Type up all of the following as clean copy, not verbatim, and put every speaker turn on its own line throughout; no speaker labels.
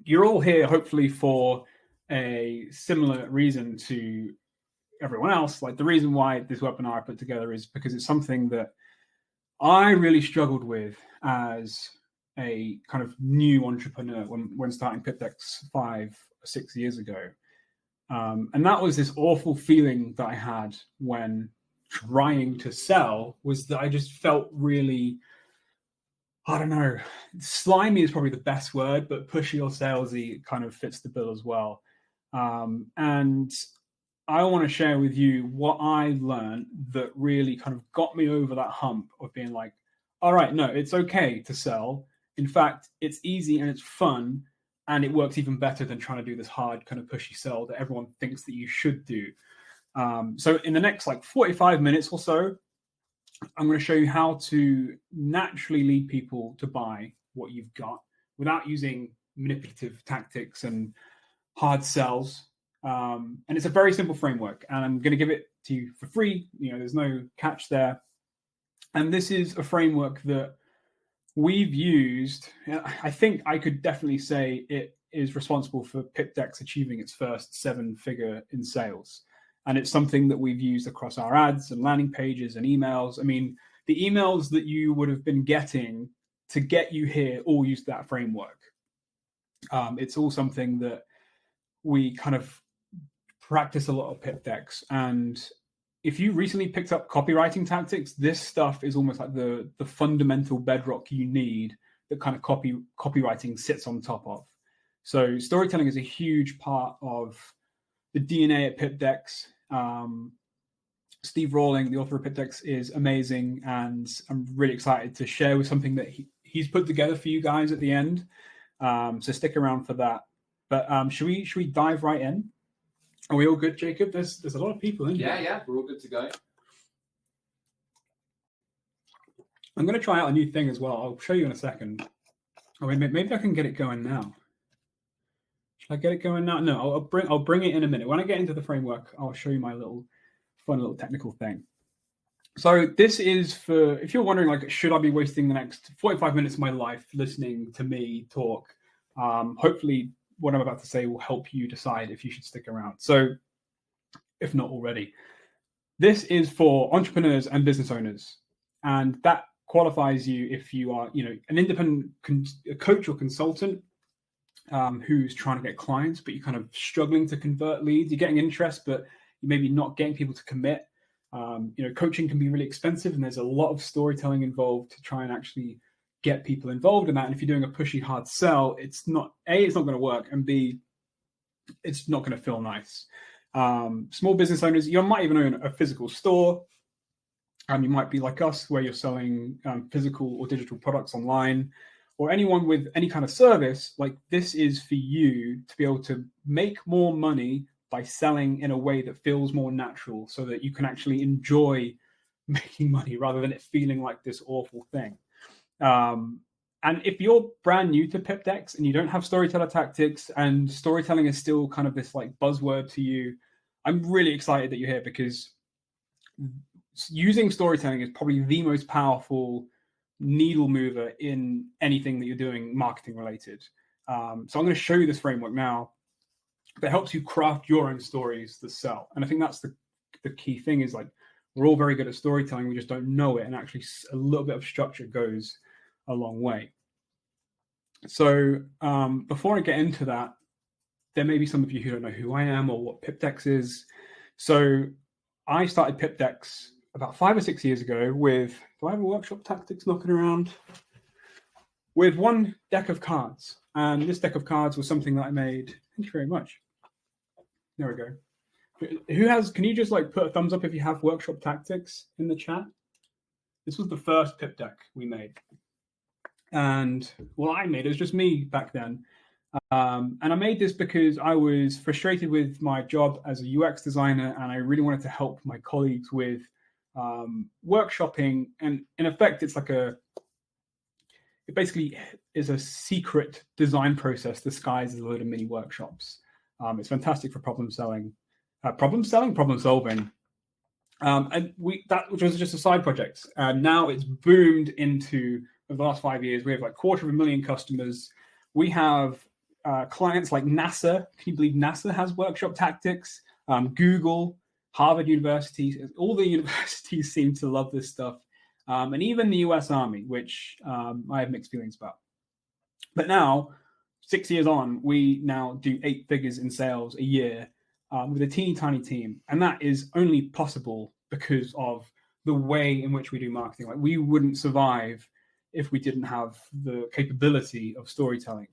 you're all here hopefully for a similar reason to everyone else. Like the reason why this webinar I put together is because it's something that I really struggled with as a kind of new entrepreneur when starting Pip Decks 5 or 6 years ago. And that was this awful feeling that I had when trying to sell, was that I just felt really, I don't know, slimy is probably the best word, but pushy or salesy kind of fits the bill as well. And I want to share with you what I learned that really kind of got me over that hump of being like, all right, no, it's okay to sell. In fact, it's easy and it's fun, and it works even better than trying to do this hard kind of pushy sell that everyone thinks that you should do. So in the next like 45 minutes or so, I'm going to show you how to naturally lead people to buy what you've got without using manipulative tactics and hard sells. And it's a very simple framework, and I'm going to give it to you for free. There's no catch there. And this is a framework that we've used. I think I could definitely say it is responsible for Pip Decks achieving its first 7-figure in sales. And it's something that we've used across our ads and landing pages and emails. I mean, the emails that you would have been getting to get you here all used that framework. It's all something that we kind of practice a lot of Pip Decks. And if you recently picked up copywriting tactics, this stuff is almost like the fundamental bedrock you need that kind of copywriting sits on top of. So storytelling is a huge part of the DNA at Pip Decks. Steve Rawling, the author of Pip Decks, is amazing, and I'm really excited to share with something that he's put together for you guys at the end. So stick around for that. But should we dive right in? Are we all good, Jacob? There's a lot of people in here.
Yeah, we're all good to go.
I'm going to try out a new thing as well. I'll show you in a second. Oh, wait, maybe I can get it going now. Should I get it going now? No, I'll bring it in a minute. When I get into the framework, I'll show you my fun little technical thing. So this is for, if you're wondering, like, should I be wasting the next 45 minutes of my life listening to me talk? Hopefully what I'm about to say will help you decide if you should stick around. So if not already, this is for entrepreneurs and business owners. And that qualifies you if you are, an independent coach or consultant who's trying to get clients, but you're kind of struggling to convert leads. You're getting interest, but you're maybe not getting people to commit. Coaching can be really expensive, and there's a lot of storytelling involved to try and actually get people involved in that. And if you're doing a pushy hard sell, it's not going to work, and B, it's not going to feel nice. Small business owners, you might even own a physical store. You might be like us, where you're selling physical or digital products online, or anyone with any kind of service. Like, this is for you to be able to make more money by selling in a way that feels more natural, so that you can actually enjoy making money rather than it feeling like this awful thing. And if you're brand new to Pip Decks and you don't have storyteller tactics, and storytelling is still kind of this like buzzword to you, I'm really excited that you're here, because using storytelling is probably the most powerful needle mover in anything that you're doing marketing related. So I'm going to show you this framework now that helps you craft your own stories that sell. And I think that's the key thing, is like, we're all very good at storytelling, we just don't know it, and actually a little bit of structure goes a long way. So before I get into that, there may be some of you who don't know who I am or what Pip Decks is. So I started Pip Decks about 5 or 6 years ago with, do I have a workshop tactics knocking around? With one deck of cards. And this deck of cards was something that I made. Thank you very much. There we go. Can you just like put a thumbs up if you have workshop tactics in the chat? This was the first Pip Deck we made. And well, I made it was just me back then. And I made this because I was frustrated with my job as a UX designer, and I really wanted to help my colleagues with workshopping. And in effect, it's like it basically is a secret design process disguised as a load of mini workshops. It's fantastic for problem solving. And that was just a side project. And now it's boomed into, over the last 5 years, we have like 250,000 customers. We have clients like NASA. Can you believe NASA has workshop tactics? Google, Harvard University, all the universities seem to love this stuff. And even the US Army, which I have mixed feelings about. But now, 6 years on, we now do 8 figures in sales a year with a teeny tiny team. And that is only possible because of the way in which we do marketing. Like, we wouldn't survive if we didn't have the capability of storytelling.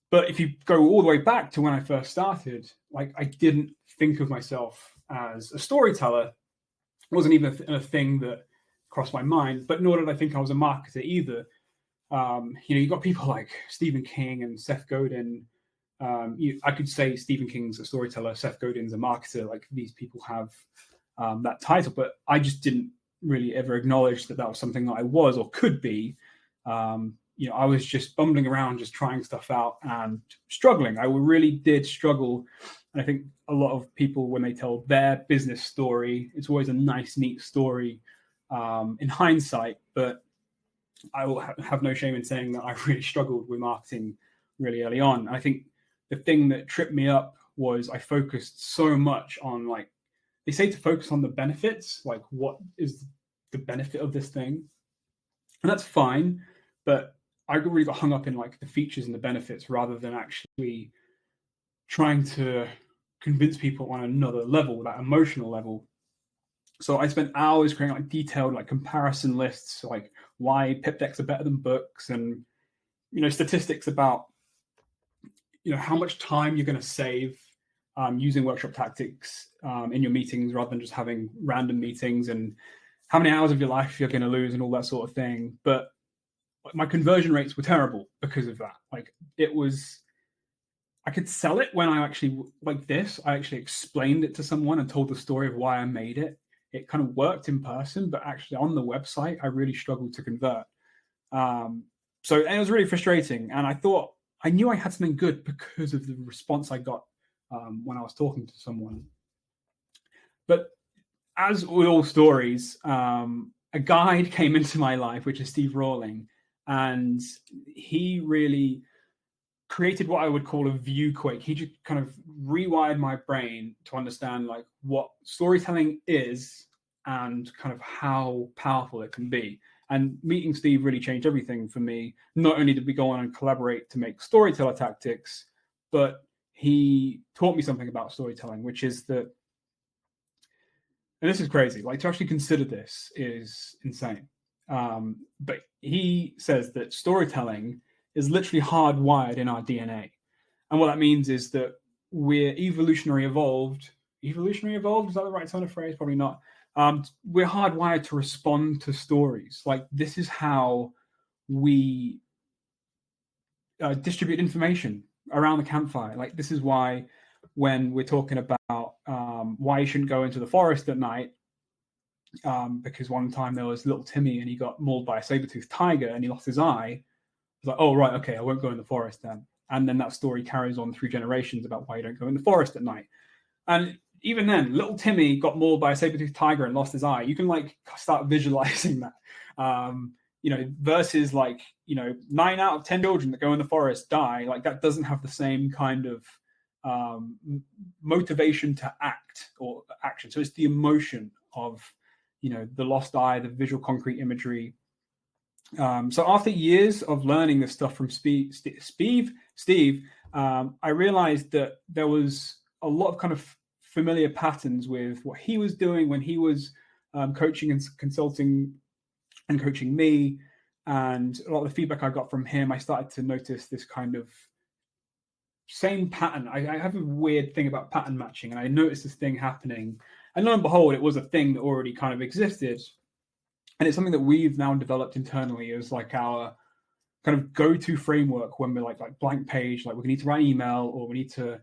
But if you go all the way back to when I first started, like, I didn't think of myself as a storyteller. It wasn't even a thing that crossed my mind, but nor did I think I was a marketer either. You got people like Stephen King and Seth Godin. I could say Stephen King's a storyteller, Seth Godin's a marketer. Like, these people have that title, but I just didn't really ever acknowledge that was something that I was or could be. I was just bumbling around, just trying stuff out and struggling. I really did struggle. And I think a lot of people, when they tell their business story, it's always a nice, neat story in hindsight. But I will have no shame in saying that I really struggled with marketing really early on. I think the thing that tripped me up was I focused so much on, like, they say to focus on the benefits, like what is the benefit of this thing? And that's fine, but I really got hung up in like the features and the benefits rather than actually trying to convince people on another level, that emotional level. So I spent hours creating like detailed like comparison lists, like why Pip Decks are better than books, and statistics about how much time you're going to save using workshop tactics in your meetings rather than just having random meetings, and how many hours of your life you're going to lose and all that sort of thing. But my conversion rates were terrible because of that. Like, I could sell it when I actually, like this, I actually explained it to someone and told the story of why I made it. It kind of worked in person, but actually on the website, I really struggled to convert. So it was really frustrating. And I knew I had something good because of the response I got when I was talking to someone. But as with all stories, a guide came into my life, which is Steve Rawling, and he really created what I would call a view quake. He just kind of rewired my brain to understand like what storytelling is and kind of how powerful it can be. And meeting Steve really changed everything for me. Not only did we go on and collaborate to make storyteller tactics, but he taught me something about storytelling, which is that, and this is crazy, like to actually consider this is insane. But he says that storytelling is literally hardwired in our DNA. And what that means is that we're evolutionary evolved. Evolutionary evolved, is that the right turn of phrase? Probably not. We're hardwired to respond to stories. Like, this is how we distribute information around the campfire. Like, this is why when we're talking about why you shouldn't go into the forest at night, because one time there was little Timmy and he got mauled by a saber-toothed tiger and he lost his eye. It's like, oh, right, okay, I won't go in the forest then. And then that story carries on through generations about why you don't go in the forest at night. And even then, little Timmy got mauled by a saber-toothed tiger and lost his eye. You can like start visualizing that, versus like, 9 out of 10 children that go in the forest die. Like, that doesn't have the same kind of motivation to act or action. So it's the emotion of, the lost eye, the visual concrete imagery. So after years of learning this stuff from Steve, I realized that there was a lot of kind of familiar patterns with what he was doing when he was coaching and consulting and coaching me. And a lot of the feedback I got from him, I started to notice this kind of same pattern. I have a weird thing about pattern matching, and I noticed this thing happening. And lo and behold, it was a thing that already kind of existed. And it's something that we've now developed internally as like our kind of go-to framework when we're like blank page, like we need to write an email or we need to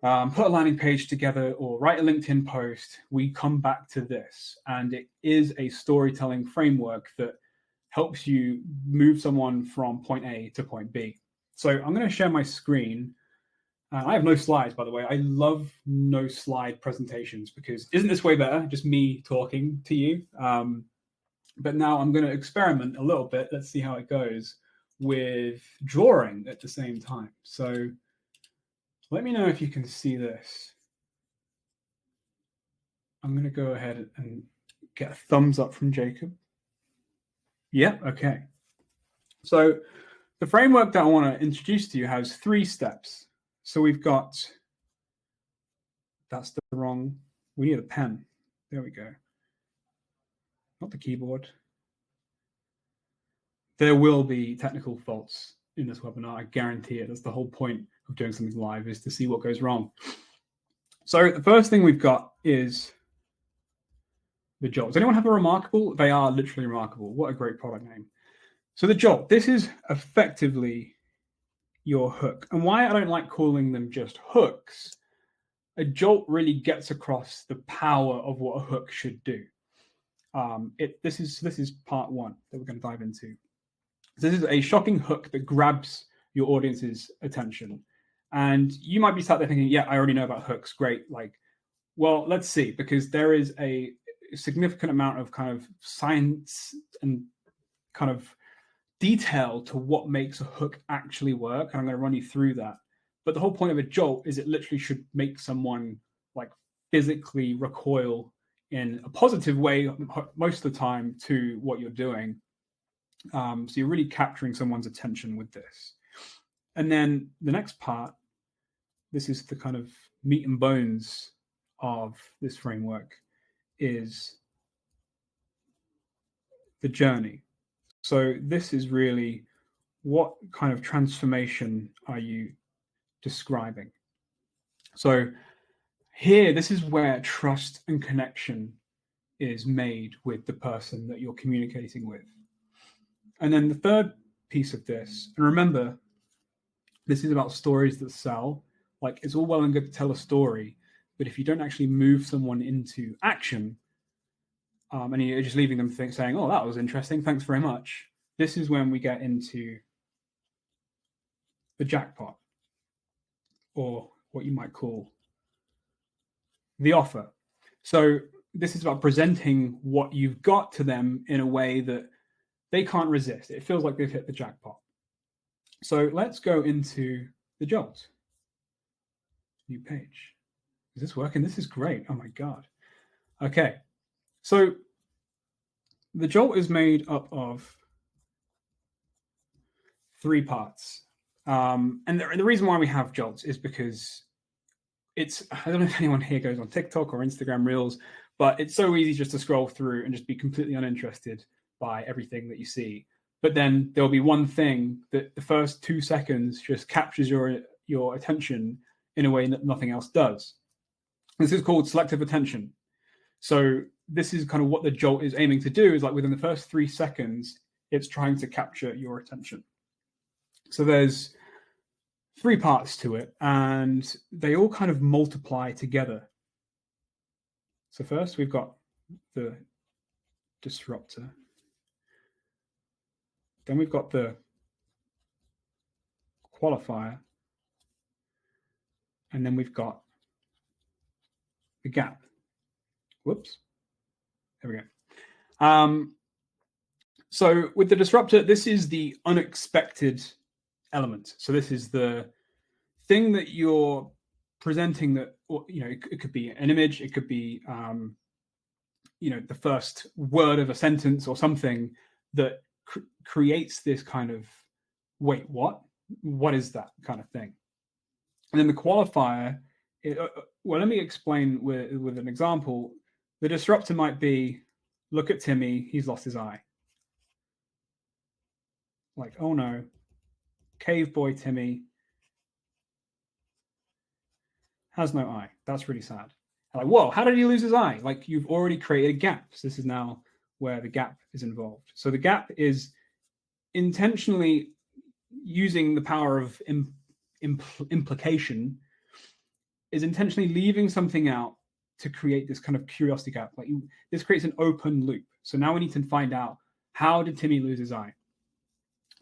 put a landing page together or write a LinkedIn post. We come back to this, and it is a storytelling framework that helps you move someone from point A to point B. So I'm going to share my screen. I have no slides, by the way. I love no slide presentations because isn't this way better? Just me talking to you. But now I'm going to experiment a little bit. Let's see how it goes with drawing at the same time. So let me know if you can see this. I'm going to go ahead and get a thumbs up from Jacob. Yeah, okay. So the framework that I want to introduce to you has 3 steps. So we've got, that's the wrong, we need a pen. There we go. Not the keyboard. There will be technical faults in this webinar, I guarantee it. That's the whole point of doing something live, is to see what goes wrong. So the first thing we've got is the Jolt. Does anyone have a remarkable? They are literally remarkable. What a great product name. So the Jolt, this is effectively your hook. And why I don't like calling them just hooks, a Jolt really gets across the power of what a hook should do. This is part 1 that we're going to dive into. This is a shocking hook that grabs your audience's attention. And you might be sat there thinking, yeah, I already know about hooks. Great. Like, well, let's see, because there is a significant amount of kind of science and kind of detail to what makes a hook actually work. And I'm going to run you through that. But the whole point of a Jolt is it literally should make someone like physically recoil in a positive way most of the time to what you're doing. So you're really capturing someone's attention with this. And then the next part, this is the kind of meat and bones of this framework, is the journey. So this is really, what kind of transformation are you describing? So here, this is where trust and connection is made with the person that you're communicating with. And then the third piece of this, and remember, this is about stories that sell. Like, it's all well and good to tell a story, but if you don't actually move someone into action, and you're just leaving them saying, oh, that was interesting, thanks very much, this is when we get into the jackpot, or what you might call the offer. So this is about presenting what you've got to them in a way that they can't resist. It feels like they've hit the jackpot. So let's go into the Jolt. New page. Is this working? This is great. Oh my God. Okay. So the Jolt is made up of 3 parts. And the reason why we have Jolts is because it's, I don't know if anyone here goes on TikTok or Instagram Reels, but it's so easy just to scroll through and just be completely uninterested by everything that you see. But then there'll be one thing that the first 2 seconds just captures your attention in a way that nothing else does. This is called selective attention. So this is kind of what the Jolt is aiming to do, is like within the first 3 seconds, it's trying to capture your attention. So there's 3 parts to it, and they all kind of multiply together. So first we've got the disruptor. Then we've got the qualifier. And then we've got the gap. Whoops. There we go. So with the disruptor, this is the unexpected element. So this is the thing that you're presenting that, you know, it could be an image, it could be, you know, the first word of a sentence or something that creates this kind of, wait, what? What is that kind of thing? And then the qualifier, well, let me explain with an example. The disruptor might be, look at Timmy, he's lost his eye. Like, oh no, cave boy Timmy has no eye. That's really sad. Like, whoa, how did he lose his eye? Like, you've already created gaps. This is now where the gap is involved. So the gap is intentionally using the power of implication, is intentionally leaving something out to create this kind of curiosity gap. Like, this creates an open loop. So now we need to find out, how did Timmy lose his eye?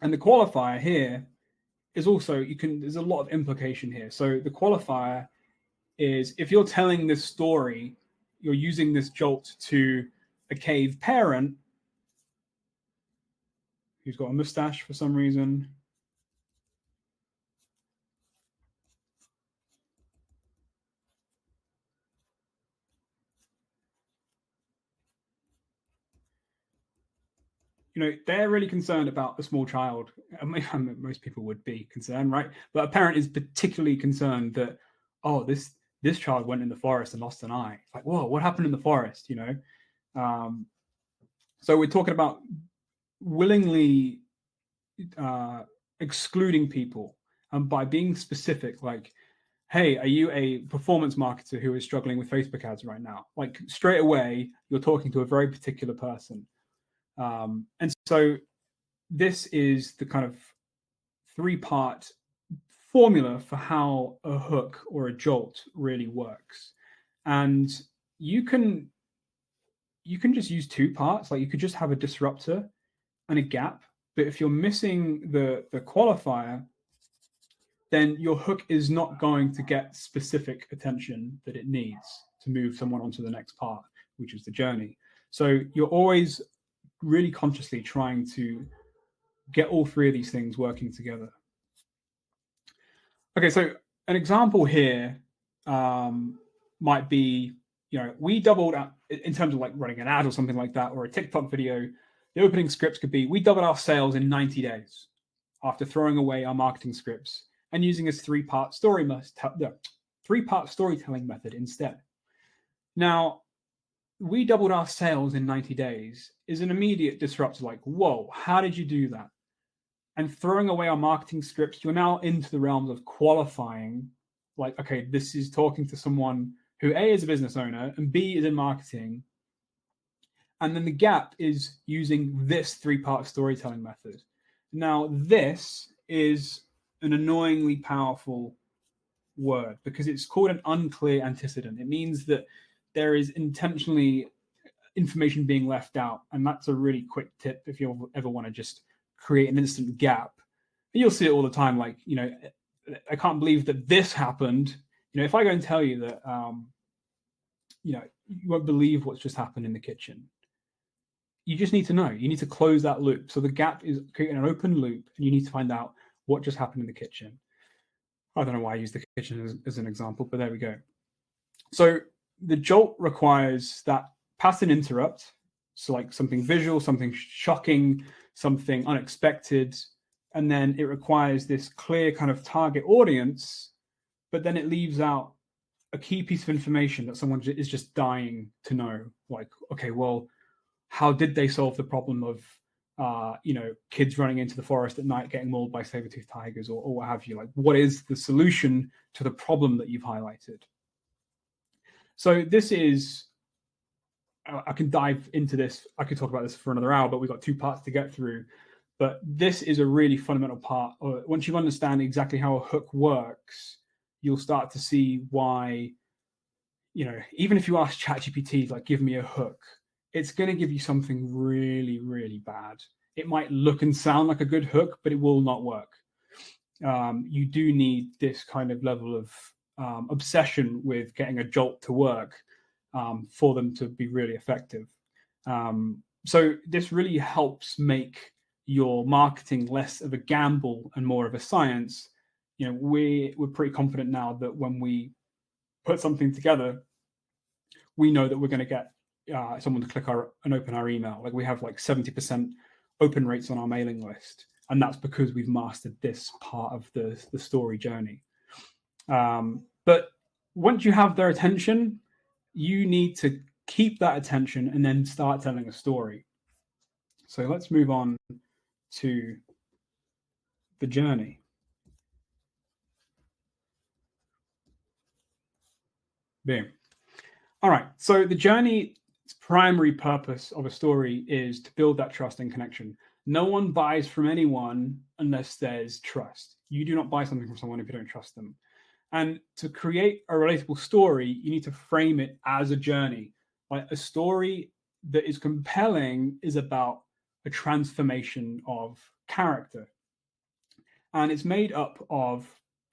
And the qualifier here is also, there's a lot of implication here. So the qualifier is, if you're telling this story, you're using this Jolt to a cave parent, who's got a mustache for some reason. You know, they're really concerned about a small child. I mean, most people would be concerned, right? But a parent is particularly concerned that, oh, this child went in the forest and lost an eye. It's like, whoa, what happened in the forest? You know, so we're talking about willingly excluding people, and by being specific, like, hey, are you a performance marketer who is struggling with Facebook ads right now? Like straight away, you're talking to a very particular person. And so this is the kind of 3-part formula for how a hook or a jolt really works. And you can just use 2 parts. Like you could just have a disruptor and a gap. But if you're missing the qualifier, then your hook is not going to get specific attention that it needs to move someone onto the next part, which is the journey. So you're always really consciously trying to get all 3 of these things working together. Okay, so an example here might be, you know, we doubled up in terms of like running an ad or something like that, or a TikTok video. The opening scripts could be, we doubled our sales in 90 days after throwing away our marketing scripts and using a 3-part storytelling method instead. Now, we doubled our sales in 90 days is an immediate disruptor. Like, whoa, how did you do that? And throwing away our marketing scripts, you're now into the realms of qualifying. Like, okay, this is talking to someone who A, is a business owner, and B, is in marketing. And then the gap is using this 3-part storytelling method. Now, this is an annoyingly powerful word because it's called an unclear antecedent. It means that there is intentionally information being left out. And that's a really quick tip if you ever want to just create an instant gap. And you'll see it all the time. Like, you know, I can't believe that this happened. You know, if I go and tell you that, you know, you won't believe what's just happened in the kitchen. You just need to know. You need to close that loop. So the gap is creating an open loop, and you need to find out what just happened in the kitchen. I don't know why I use the kitchen as an example, but there we go. So the jolt requires that pattern interrupt. So like something visual, something shocking, something unexpected. And then it requires this clear kind of target audience, but then it leaves out a key piece of information that someone is just dying to know. Like, okay, well, how did they solve the problem of, you know, kids running into the forest at night getting mauled by saber-toothed tigers, or what have you? Like, what is the solution to the problem that you've highlighted? So this is, I can dive into this. I could talk about this for another hour, but we've got 2 parts to get through. But this is a really fundamental part. Once you understand exactly how a hook works, you'll start to see why, you know, even if you ask ChatGPT, like, give me a hook, it's going to give you something really, really bad. It might look and sound like a good hook, but it will not work. You do need this kind of level of obsession with getting a jolt to work for them to be really effective. So this really helps make your marketing less of a gamble and more of a science. You know, we're pretty confident now that when we put something together, we know that we're going to get someone to click and open our email. Like, we have like 70% open rates on our mailing list, and that's because we've mastered this part of the story journey. But once you have their attention, you need to keep that attention and then start telling a story. So let's move on to the journey. Boom. All right. So the journey's primary purpose of a story is to build that trust and connection. No one buys from anyone unless there's trust. You do not buy something from someone if you don't trust them. And to create a relatable story, you need to frame it as a journey. Like, a story that is compelling is about a transformation of character. And it's made up of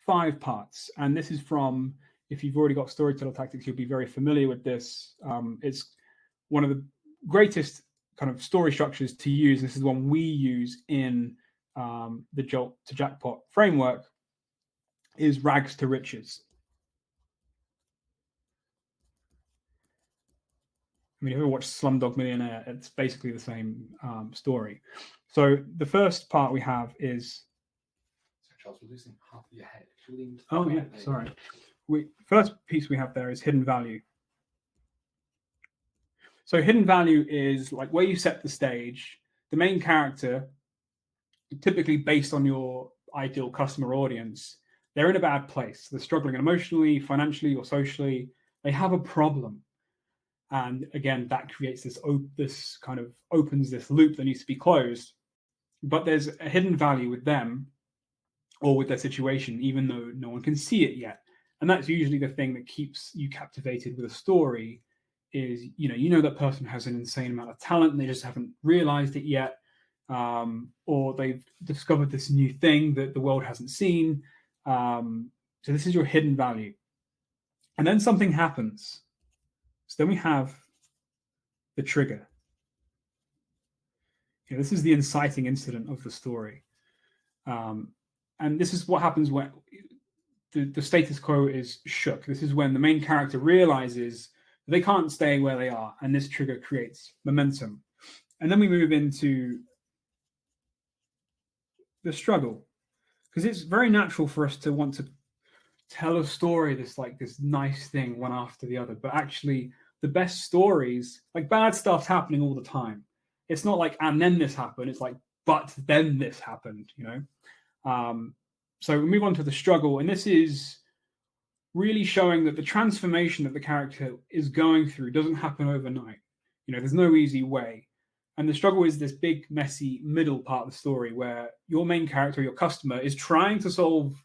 5 parts. And this is from, if you've already got storyteller tactics, you'll be very familiar with this. It's one of the greatest kind of story structures to use. This is one we use in the Jolt to Jackpot framework, is rags to riches. I mean, if you ever watch Slumdog Millionaire, it's basically the same story. So the first part we have is.
So Charles, we're losing half of your head.
Oh yeah, sorry. First piece we have there is hidden value. So hidden value is like where you set the stage. The main character, typically based on your ideal customer audience, they're in a bad place. They're struggling emotionally, financially, or socially. They have a problem. And again, that creates this kind of opens this loop that needs to be closed. But there's a hidden value with them or with their situation, even though no one can see it yet. And that's usually the thing that keeps you captivated with a story is, you know that person has an insane amount of talent and they just haven't realized it yet. Or they've discovered this new thing that the world hasn't seen. So this is your hidden value. And then something happens. So then we have the trigger. This is the inciting incident of the story. And this is what happens when the status quo is shook. This is when the main character realizes that they can't stay where they are, and this trigger creates momentum. And then we move into the struggle, because it's very natural for us to want to tell a story that's like this nice thing one after the other, but actually the best stories, like bad stuff's happening all the time. It's not like, and then this happened. It's like, but then this happened, So we move on to the struggle, and this is really showing that the transformation that the character is going through doesn't happen overnight. There's no easy way. And the struggle is this big, messy middle part of the story where your main character, your customer, is trying to solve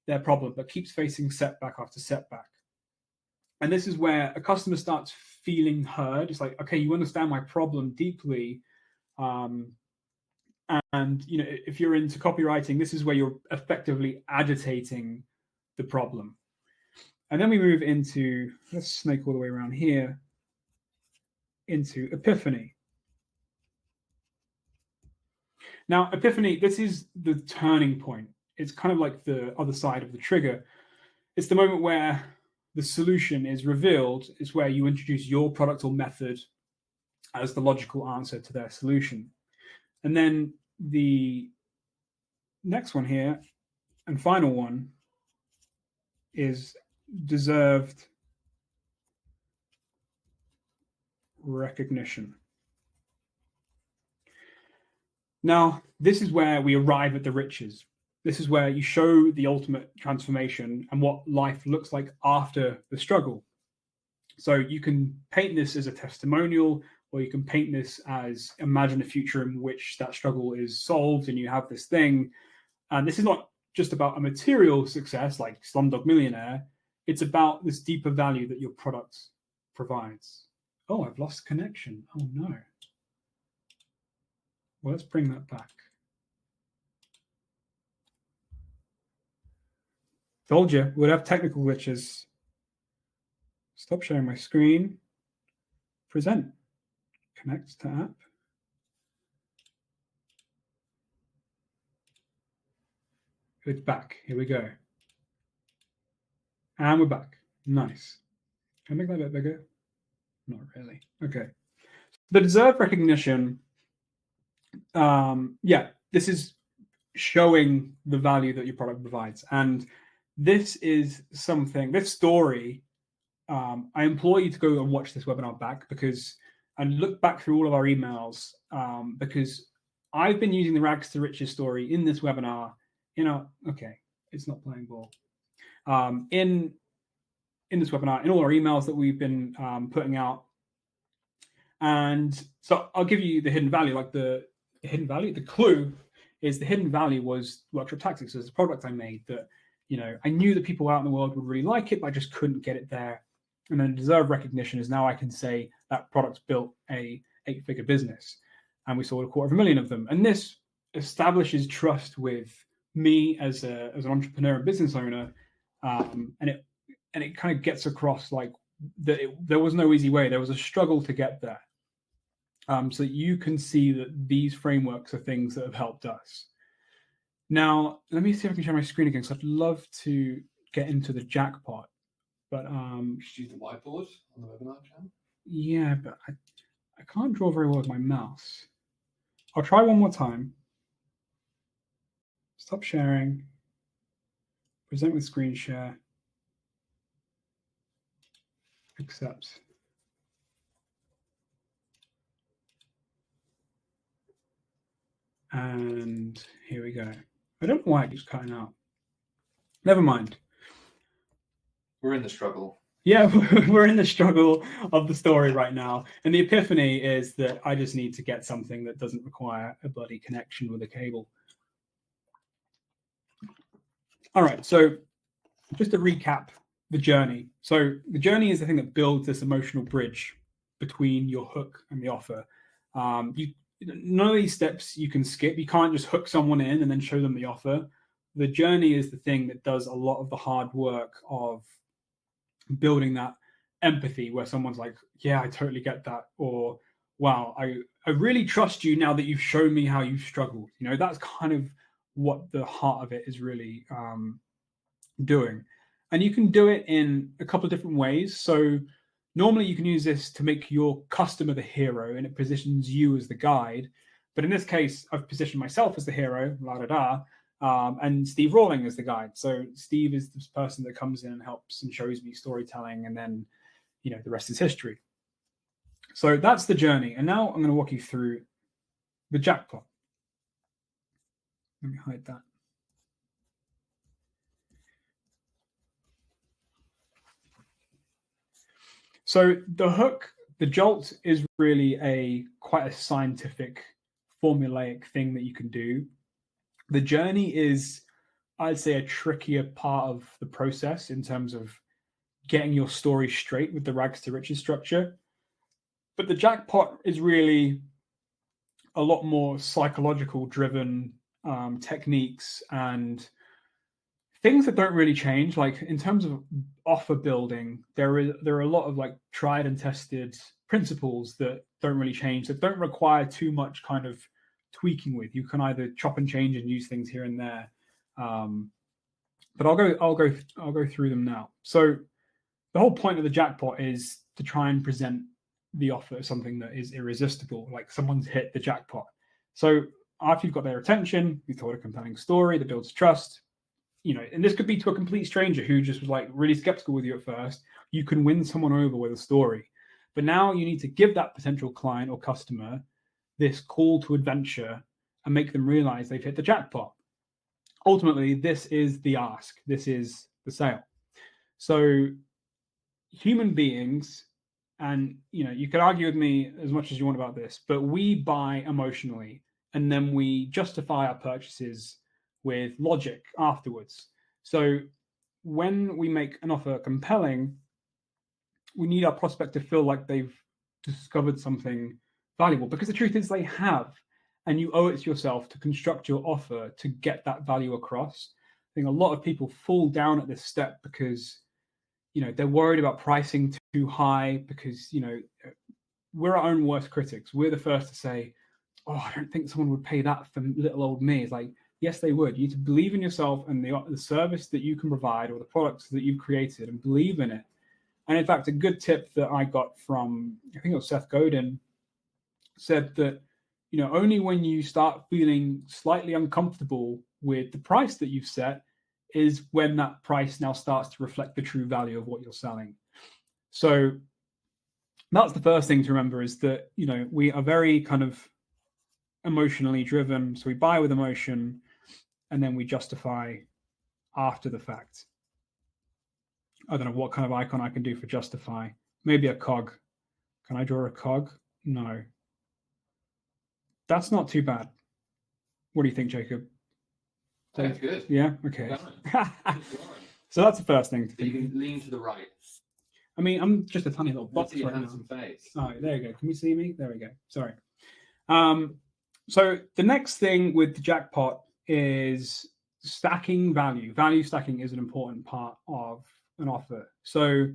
their problem, but keeps facing setback after setback. And this is where a customer starts feeling heard. It's like, okay, you understand my problem deeply. And if you're into copywriting, this is where you're effectively agitating the problem. And then we move into, let's snake all the way around here, into epiphany. Now, epiphany, this is the turning point. It's kind of like the other side of the trigger. It's the moment where the solution is revealed. It's where you introduce your product or method as the logical answer to their solution. And then the next one here, and final one, is deserved recognition. Now, this is where we arrive at the riches. This is where you show the ultimate transformation and what life looks like after the struggle. So you can paint this as a testimonial, or you can paint this as imagine a future in which that struggle is solved and you have this thing. And this is not just about a material success like Slumdog Millionaire. It's about this deeper value that your product provides. Oh, I've lost connection. Oh, no. Well, let's bring that back. Told you, we'd have technical glitches. Stop sharing my screen. Present. Connect to app. It's back. Here we go. And we're back. Nice. Can I make that a bit bigger? Not really. Okay. The deserved recognition. This is showing the value that your product provides. And this is something, this story, I implore you to go and watch this webinar back and look back through all of our emails, because I've been using the rags to riches story in this webinar. Okay, it's not playing ball. In this webinar, in all our emails that we've been putting out. And so I'll give you the hidden value, like the hidden value. The clue is the hidden value was workshop tactics. As a product I made that, I knew that people out in the world would really like it, but I just couldn't get it there. And then deserved recognition is now I can say that product built a 8-figure business and we sold 250,000 of them. And this establishes trust with me as an entrepreneur and business owner. And it kind of gets across like that there was no easy way. There was a struggle to get there. so that you can see that these frameworks are things that have helped us. Now, let me see if I can share my screen again, because I'd love to get into the Jackpot. But
You should use the whiteboard on the webinar channel.
yeah, but I can't draw very well with my mouse. I'll try one more time. Stop sharing. Present with screen share. Accept. And here we go. I don't know why it keeps cutting out. Never mind.
We're in the struggle.
Yeah, we're in the struggle of the story right now. And the epiphany is that I just need to get something that doesn't require a bloody connection with a cable. All right, so just to recap the journey. So the journey is the thing that builds this emotional bridge between your hook and the offer. None of these steps you can skip. You can't just hook someone in and then show them the offer. The journey is the thing that does a lot of the hard work of building that empathy, where someone's like, yeah, I totally get that. Or, wow, I really trust you now that you've shown me how you've struggled. You know, that's kind of what the heart of it is really doing. And you can do it in a couple of different ways. So normally you can use this to make your customer the hero, and it positions you as the guide. But in this case, I've positioned myself as the hero, and Steve Rawling as the guide. So Steve is this person that comes in and helps and shows me storytelling, and then, you know, the rest is history. So that's the journey. And now I'm going to walk you through the Jackpot. Let me hide that. So the hook, the Jolt, is really quite a scientific, formulaic thing that you can do. The journey is, I'd say, a trickier part of the process in terms of getting your story straight with the rags to riches structure. But the Jackpot is really a lot more psychological driven techniques and things that don't really change. Like in terms of offer building, there are a lot of like tried and tested principles that don't really change, that don't require too much kind of tweaking with. You can either chop and change and use things here and there. But I'll go through them now. So the whole point of the Jackpot is to try and present the offer as something that is irresistible, like someone's hit the jackpot. So after you've got their attention, you've told a compelling story that builds trust, you know, and this could be to a complete stranger who just was like really skeptical with you at first. You can win someone over with a story, but now you need to give that potential client or customer this call to adventure and make them realize they've hit the jackpot. Ultimately, this is the ask. This is the sale. So human beings, and you know, you could argue with me as much as you want about this, but we buy emotionally and then we justify our purchases with logic afterwards. So when we make an offer compelling, we need our prospect to feel like they've discovered something valuable, because the truth is they have, and you owe it to yourself to construct your offer to get that value across. I think a lot of people fall down at this step because, you know, they're worried about pricing too high, because, you know, we're our own worst critics. We're the first to say, oh, I don't think someone would pay that for little old me. It's like, yes, they would. You need to believe in yourself and the service that you can provide or the products that you've created, and believe in it. And in fact, a good tip that I got from, I think it was Seth Godin, said that, you know, only when you start feeling slightly uncomfortable with the price that you've set is when that price now starts to reflect the true value of what you're selling. So that's the first thing to remember, is that, you know, we are very kind of emotionally driven. So we buy with emotion and then we justify after the fact. I don't know what kind of icon I can do for justify. Maybe a cog. Can I draw a cog? No. That's not too bad. What do you think, Jacob?
That's good.
Yeah? Okay. So that's the first thing to think.
You can lean to the right.
I mean, I'm just a tiny little box
See your
right now.
handsome face.
All right, there you go. Can you see me? There we go. Sorry. So the next thing with the Jackpot is stacking value. Value stacking is an important part of an offer. So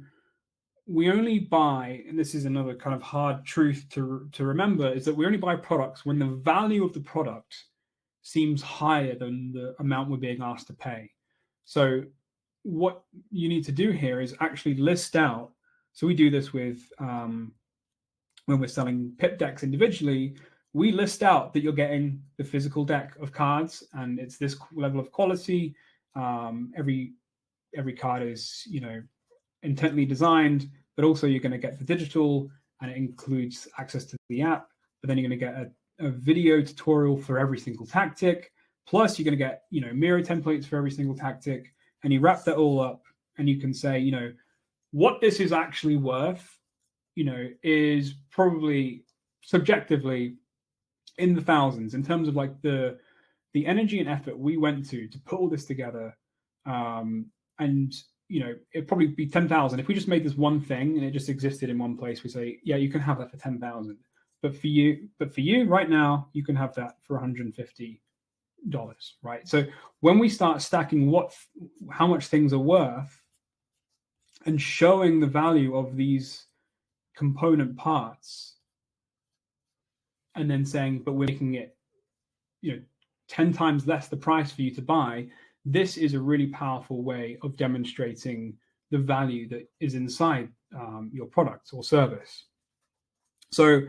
we only buy, and this is another kind of hard truth to remember, is that we only buy products when the value of the product seems higher than the amount we're being asked to pay. So what you need to do here is actually list out. So we do this with when we're selling Pip Decks individually, we list out that you're getting the physical deck of cards, and it's this level of quality. Every card is, intently designed, but also you're going to get the digital, and it includes access to the app. But then you're going to get a video tutorial for every single tactic. Plus, you're going to get, mirror templates for every single tactic, and you wrap that all up, and you can say, what this is actually worth, is probably subjectively in the thousands in terms of like the energy and effort we went to put all this together. And it'd probably be 10,000 if we just made this one thing and it just existed in one place. We say, yeah, you can have that for 10,000, but for you right now, you can have that for $150, right? So when we start stacking how much things are worth and showing the value of these component parts, and then saying, but we're making it, 10 times less the price for you to buy, this is a really powerful way of demonstrating the value that is inside your product or service. So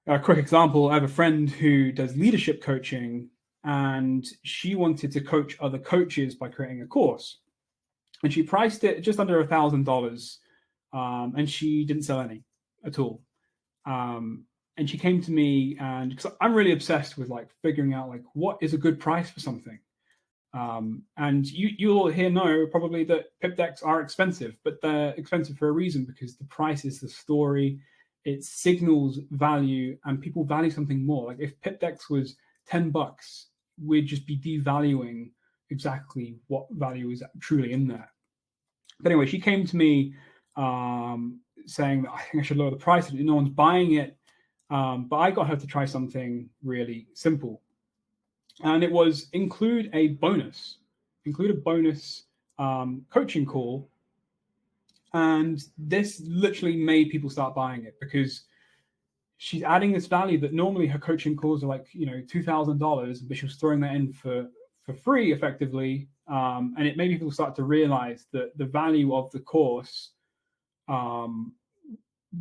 a quick example, I have a friend who does leadership coaching, and she wanted to coach other coaches by creating a course. And she priced it just under $1,000, and she didn't sell any at all. And she came to me, and because I'm really obsessed with like figuring out like what is a good price for something. And you'll know probably that Pip Decks are expensive, but they're expensive for a reason, because the price is the story. It signals value, and people value something more. Like if Pip Decks was $10, we'd just be devaluing exactly what value is truly in there. But anyway, she came to me saying that I think I should lower the price. No one's buying it. But I got her to try something really simple. And it was include a bonus coaching call. And this literally made people start buying it, because she's adding this value that normally her coaching calls are like, $2,000, but she was throwing that in for free effectively. And it made people start to realize that the value of the course,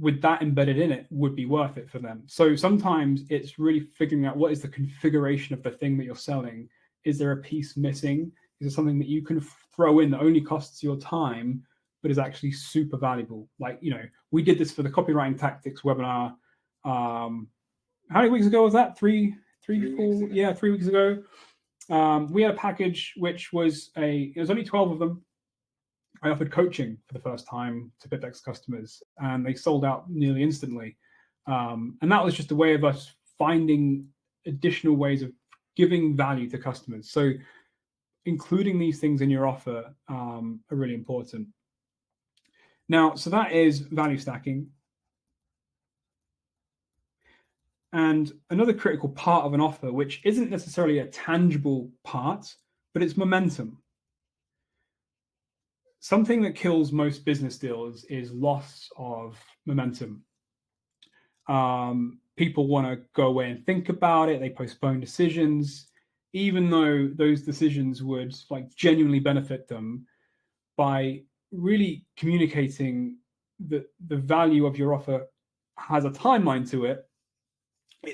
with that embedded in it, would be worth it for them. So sometimes it's really figuring out what is the configuration of the thing that you're selling. Is there a piece missing? Is there something that you can throw in that only costs your time, but is actually super valuable? Like, we did this for the copywriting tactics webinar. How many weeks ago was that? 3 weeks ago. We had a package which was it was only 12 of them. I offered coaching for the first time to Pip Decks customers, and they sold out nearly instantly. And that was just a way of us finding additional ways of giving value to customers. So including these things in your offer are really important. Now, so that is value stacking. And another critical part of an offer, which isn't necessarily a tangible part, but it's momentum. Something that kills most business deals is loss of momentum. People want to go away and think about it. They postpone decisions, even though those decisions would like genuinely benefit them. By really communicating that the value of your offer has a timeline to it.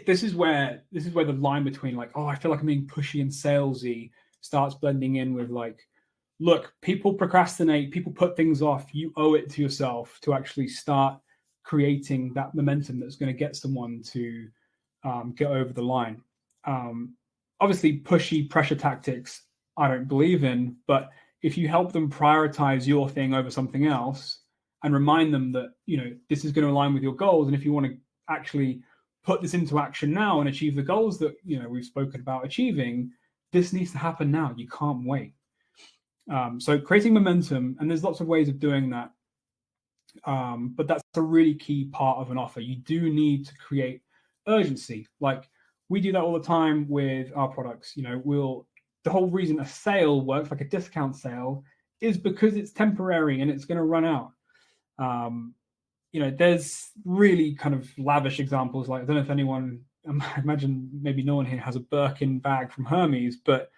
This is where the line between like, oh, I feel like I'm being pushy and salesy starts blending in with like, look, people procrastinate, people put things off. You owe it to yourself to actually start creating that momentum that's going to get someone to get over the line. Obviously, pushy pressure tactics I don't believe in, but if you help them prioritize your thing over something else and remind them that, this is going to align with your goals, and if you want to actually put this into action now and achieve the goals that, we've spoken about achieving, this needs to happen now. You can't wait. So creating momentum, and there's lots of ways of doing that. But that's a really key part of an offer. You do need to create urgency. Like we do that all the time with our products. The whole reason a sale works, like a discount sale, is because it's temporary and it's going to run out. There's really kind of lavish examples. Like, I don't know if anyone, I imagine maybe no one here has a Birkin bag from Hermes, but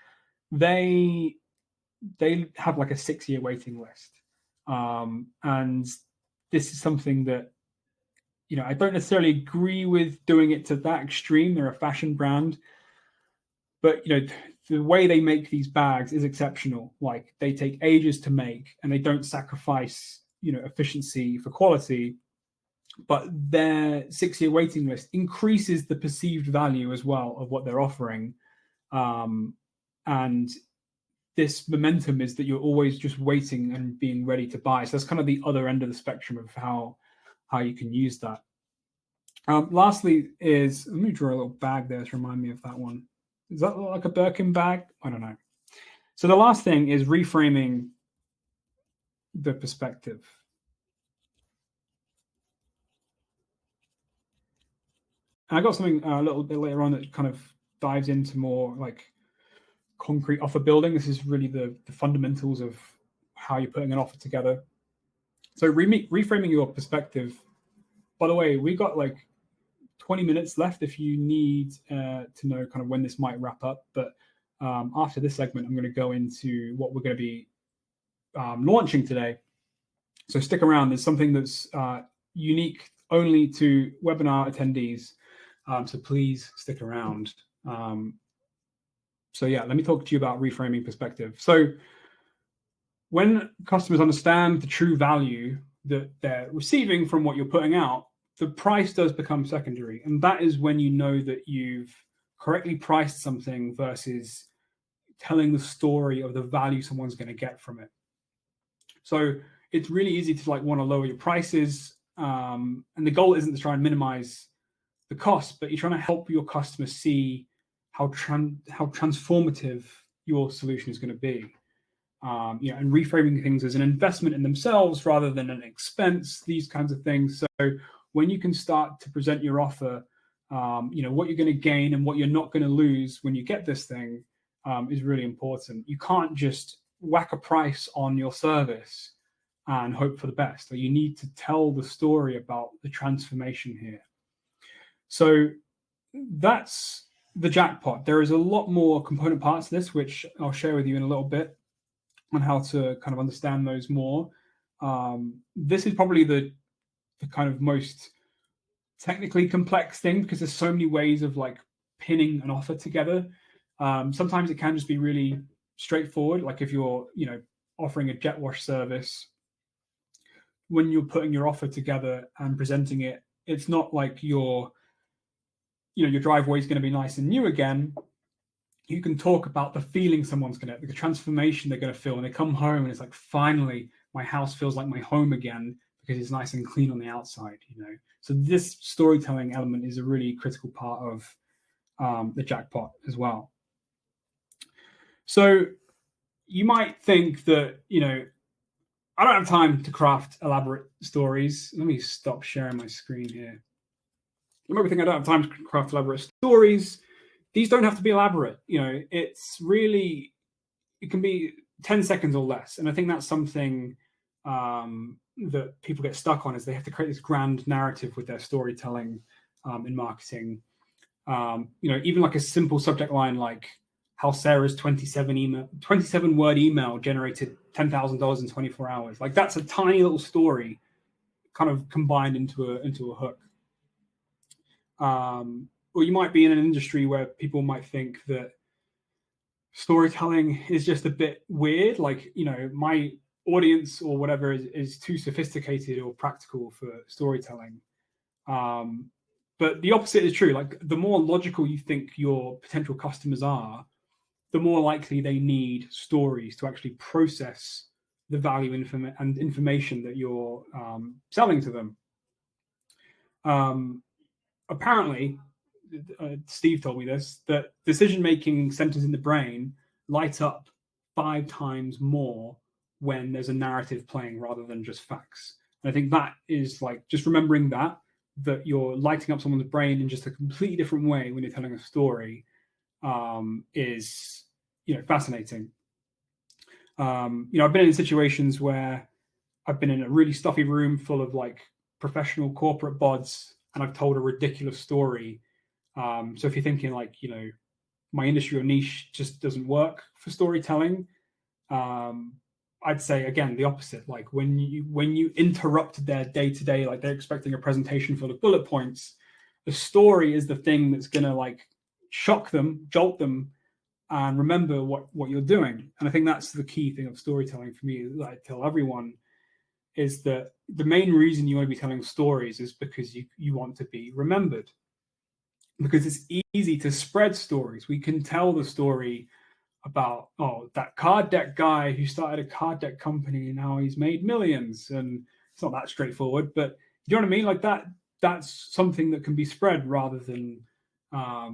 they have like a 6-year waiting list. And this is something that, I don't necessarily agree with doing it to that extreme. They're a fashion brand, but the way they make these bags is exceptional. Like, they take ages to make, and they don't sacrifice efficiency for quality. But their 6-year waiting list increases the perceived value as well of what they're offering. And this momentum is that you're always just waiting and being ready to buy. So that's kind of the other end of the spectrum of how you can use that. Lastly is, let me draw a little bag there to remind me of that one. Does that look like a Birkin bag? I don't know. So the last thing is reframing the perspective. And I got something a little bit later on that kind of dives into more like concrete offer building. This is really the fundamentals of how you're putting an offer together. So reframing your perspective. By the way, we got like 20 minutes left if you need to know kind of when this might wrap up. But after this segment, I'm going to go into what we're going to be launching today. So stick around. There's something that's unique only to webinar attendees. So please stick around. So yeah, let me talk to you about reframing perspective. So when customers understand the true value that they're receiving from what you're putting out, the price does become secondary. And that is when you know that you've correctly priced something versus telling the story of the value someone's going to get from it. So it's really easy to like want to lower your prices. And the goal isn't to try and minimize the cost, but you're trying to help your customers see how transformative your solution is going to be. And reframing things as an investment in themselves rather than an expense, these kinds of things. So when you can start to present your offer, what you're going to gain and what you're not going to lose when you get this thing is really important. You can't just whack a price on your service and hope for the best. You need to tell the story about the transformation here. So that's the Jackpot. There is a lot more component parts to this, which I'll share with you in a little bit on how to kind of understand those more. This is probably the kind of most technically complex thing because there's so many ways of like pinning an offer together. Sometimes it can just be really straightforward. Like if you're, offering a jet wash service, when you're putting your offer together and presenting it, it's not like your driveway is going to be nice and new again. You can talk about the feeling someone's going to, the transformation they're going to feel when they come home and it's like, finally, my house feels like my home again because it's nice and clean on the outside, So this storytelling element is a really critical part of the Jackpot as well. So you might think that, I don't have time to craft elaborate stories. Let me stop sharing my screen here. You might be thinking I don't have time to craft elaborate stories. These don't have to be elaborate. It's really, it can be 10 seconds or less. And I think that's something that people get stuck on is they have to create this grand narrative with their storytelling in marketing. Even like a simple subject line like how Sarah's 27 word email generated $10,000 in 24 hours. Like that's a tiny little story kind of combined into a hook. Or you might be in an industry where people might think that storytelling is just a bit weird. Like, my audience or whatever is too sophisticated or practical for storytelling. But the opposite is true. Like the more logical you think your potential customers are, the more likely they need stories to actually process the value and information that you're selling to them. Apparently, Steve told me this, that decision-making centers in the brain light up 5 times more when there's a narrative playing rather than just facts. And I think that is like, just remembering that you're lighting up someone's brain in just a completely different way when you're telling a story is, fascinating. I've been in situations where I've been in a really stuffy room full of like professional corporate bods, and I've told a ridiculous story. So if you're thinking like, my industry or niche just doesn't work for storytelling, I'd say again the opposite. Like when you interrupt their day-to-day, like they're expecting a presentation full of bullet points, the story is the thing that's gonna like shock them, jolt them, and remember what you're doing. And I think that's the key thing of storytelling for me, that I tell everyone, is that the main reason you want to be telling stories is because you want to be remembered. Because it's easy to spread stories. We can tell the story about, that card deck guy who started a card deck company and now he's made millions. And it's not that straightforward, but you know what I mean? Like that's something that can be spread rather than, I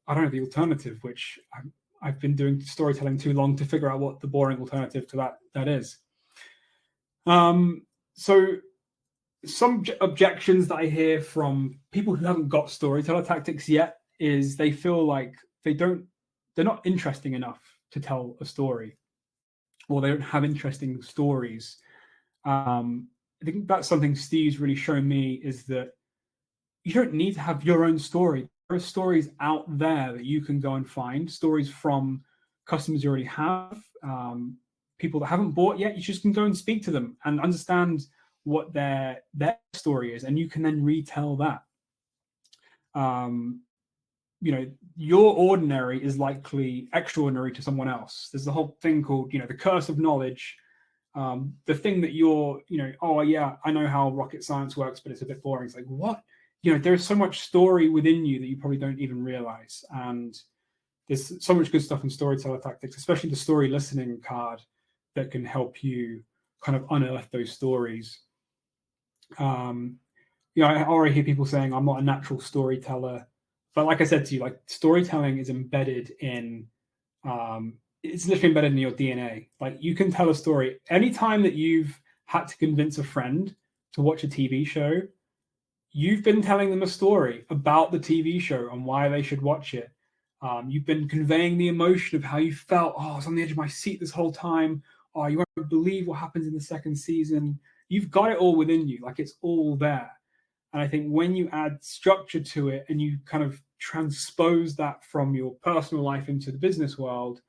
don't know, the alternative, which I've been doing storytelling too long to figure out what the boring alternative to that is. So some objections that I hear from people who haven't got storyteller tactics yet is they feel like they're not interesting enough to tell a story, or they don't have interesting stories. I think that's something Steve's really shown me, is that you don't need to have your own story. There are stories out there that you can go and find, stories from customers you already have, people that haven't bought yet. You just can go and speak to them and understand what their story is, and you can then retell that. Your ordinary is likely extraordinary to someone else. There's the whole thing called, the curse of knowledge. The thing that you're, oh yeah, I know how rocket science works, but it's a bit boring. It's like, what? There's so much story within you that you probably don't even realize. And there's so much good stuff in storyteller tactics, especially the story listening card, that can help you kind of unearth those stories. I already hear people saying I'm not a natural storyteller, but like I said to you, like storytelling is embedded in, it's literally embedded in your DNA. Like you can tell a story. Anytime that you've had to convince a friend to watch a TV show, you've been telling them a story about the TV show and why they should watch it. You've been conveying the emotion of how you felt. Oh, I was on the edge of my seat this whole time. Oh, you won't believe what happens in the second season. You've got it all within you. Like it's all there. And I think when you add structure to it and you kind of transpose that from your personal life into the business world,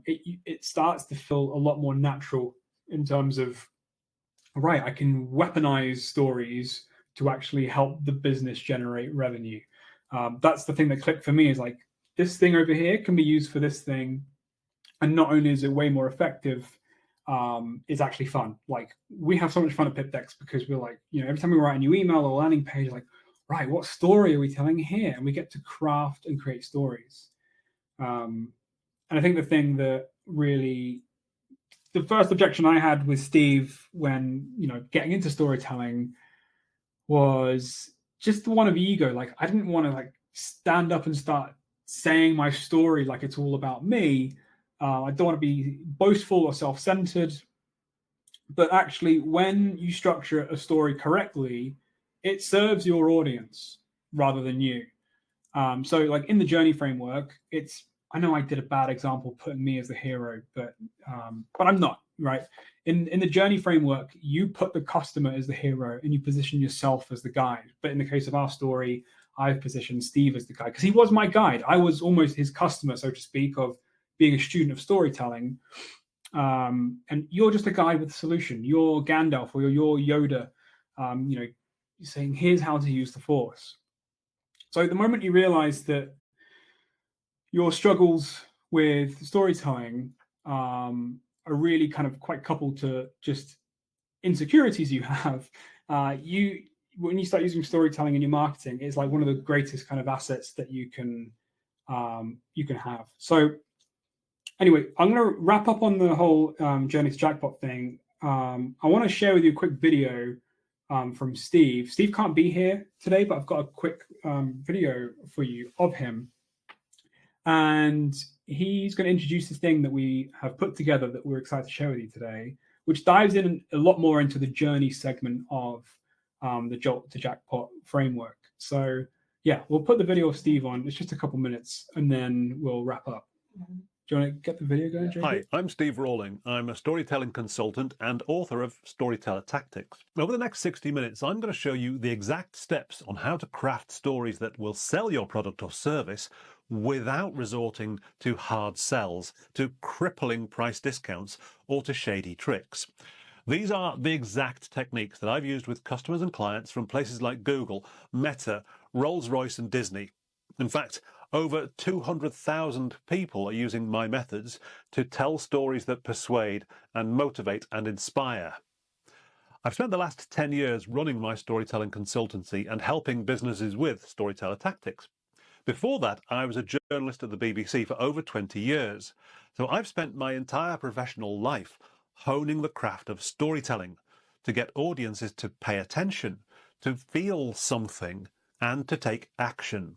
it starts to feel a lot more natural in terms of, right, I can weaponize stories to actually help the business generate revenue. That's the thing that clicked for me, is like, this thing over here can be used for this thing. And not only is it way more effective, it's actually fun. Like we have so much fun at Pip Decks because we're like, every time we write a new email or landing page, like, right, what story are we telling here? And we get to craft and create stories. And I think the thing that really, the first objection I had with Steve when, getting into storytelling was just the one of ego. Like I didn't want to like stand up and start saying my story like it's all about me. I don't want to be boastful or self-centered, but actually when you structure a story correctly, it serves your audience rather than you. So like in the journey framework, I know I did a bad example putting me as the hero, but I'm not, right? In the journey framework, you put the customer as the hero and you position yourself as the guide. But in the case of our story, I've positioned Steve as the guide because he was my guide. I was almost his customer, so to speak, of being a student of storytelling. And you're just a guide with a solution. You're Gandalf or you're Yoda, saying, here's how to use the Force. So the moment you realize that your struggles with storytelling are really kind of quite coupled to just insecurities you have, when you start using storytelling in your marketing, it's like one of the greatest kind of assets that you can have. So anyway, I'm going to wrap up on the whole journey to jackpot thing. I want to share with you a quick video from Steve. Steve can't be here today, but I've got a quick video for you of him. And he's going to introduce this thing that we have put together that we're excited to share with you today, which dives in a lot more into the journey segment of the Jolt to Jackpot framework. So yeah, we'll put the video of Steve on. It's just a couple minutes and then we'll wrap up. Do you want to get the video going, JP?
Hi, I'm Steve Rawling. I'm a storytelling consultant and author of Storyteller Tactics. Over the next 60 minutes, I'm going to show you the exact steps on how to craft stories that will sell your product or service without resorting to hard sells, to crippling price discounts, or to shady tricks. These are the exact techniques that I've used with customers and clients from places like Google, Meta, Rolls-Royce and Disney. In fact, over 200,000 people are using my methods to tell stories that persuade and motivate and inspire. I've spent the last 10 years running my storytelling consultancy and helping businesses with storyteller tactics. Before that, I was a journalist at the BBC for over 20 years. So I've spent my entire professional life honing the craft of storytelling to get audiences to pay attention, to feel something, and to take action.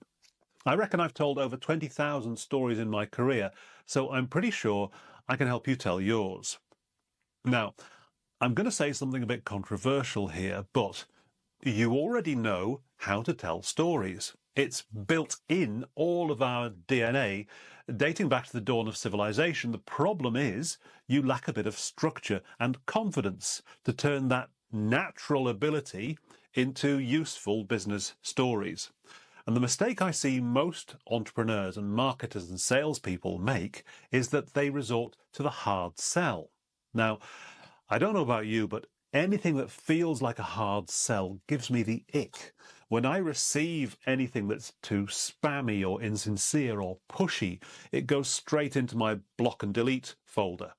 I reckon I've told over 20,000 stories in my career, so I'm pretty sure I can help you tell yours. Now, I'm going to say something a bit controversial here, but you already know how to tell stories. It's built in all of our DNA, dating back to the dawn of civilization. The problem is you lack a bit of structure and confidence to turn that natural ability into useful business stories. And the mistake I see most entrepreneurs and marketers and salespeople make is that they resort to the hard sell. Now, I don't know about you, but anything that feels like a hard sell gives me the ick. When I receive anything that's too spammy or insincere or pushy, it goes straight into my block and delete folder.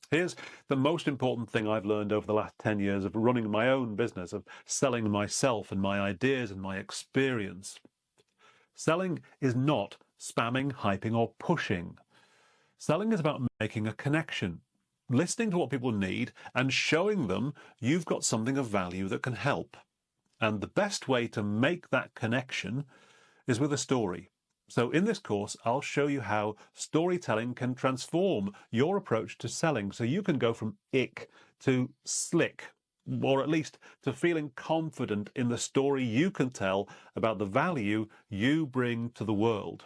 Here's the most important thing I've learned over the last 10 years of running my own business, of selling myself and my ideas and my experience. Selling is not spamming, hyping, or pushing. Selling is about making a connection, listening to what people need and showing them you've got something of value that can help. And the best way to make that connection is with a story. So in this course, I'll show you how storytelling can transform your approach to selling so you can go from ick to slick, or at least to feeling confident in the story you can tell about the value you bring to the world.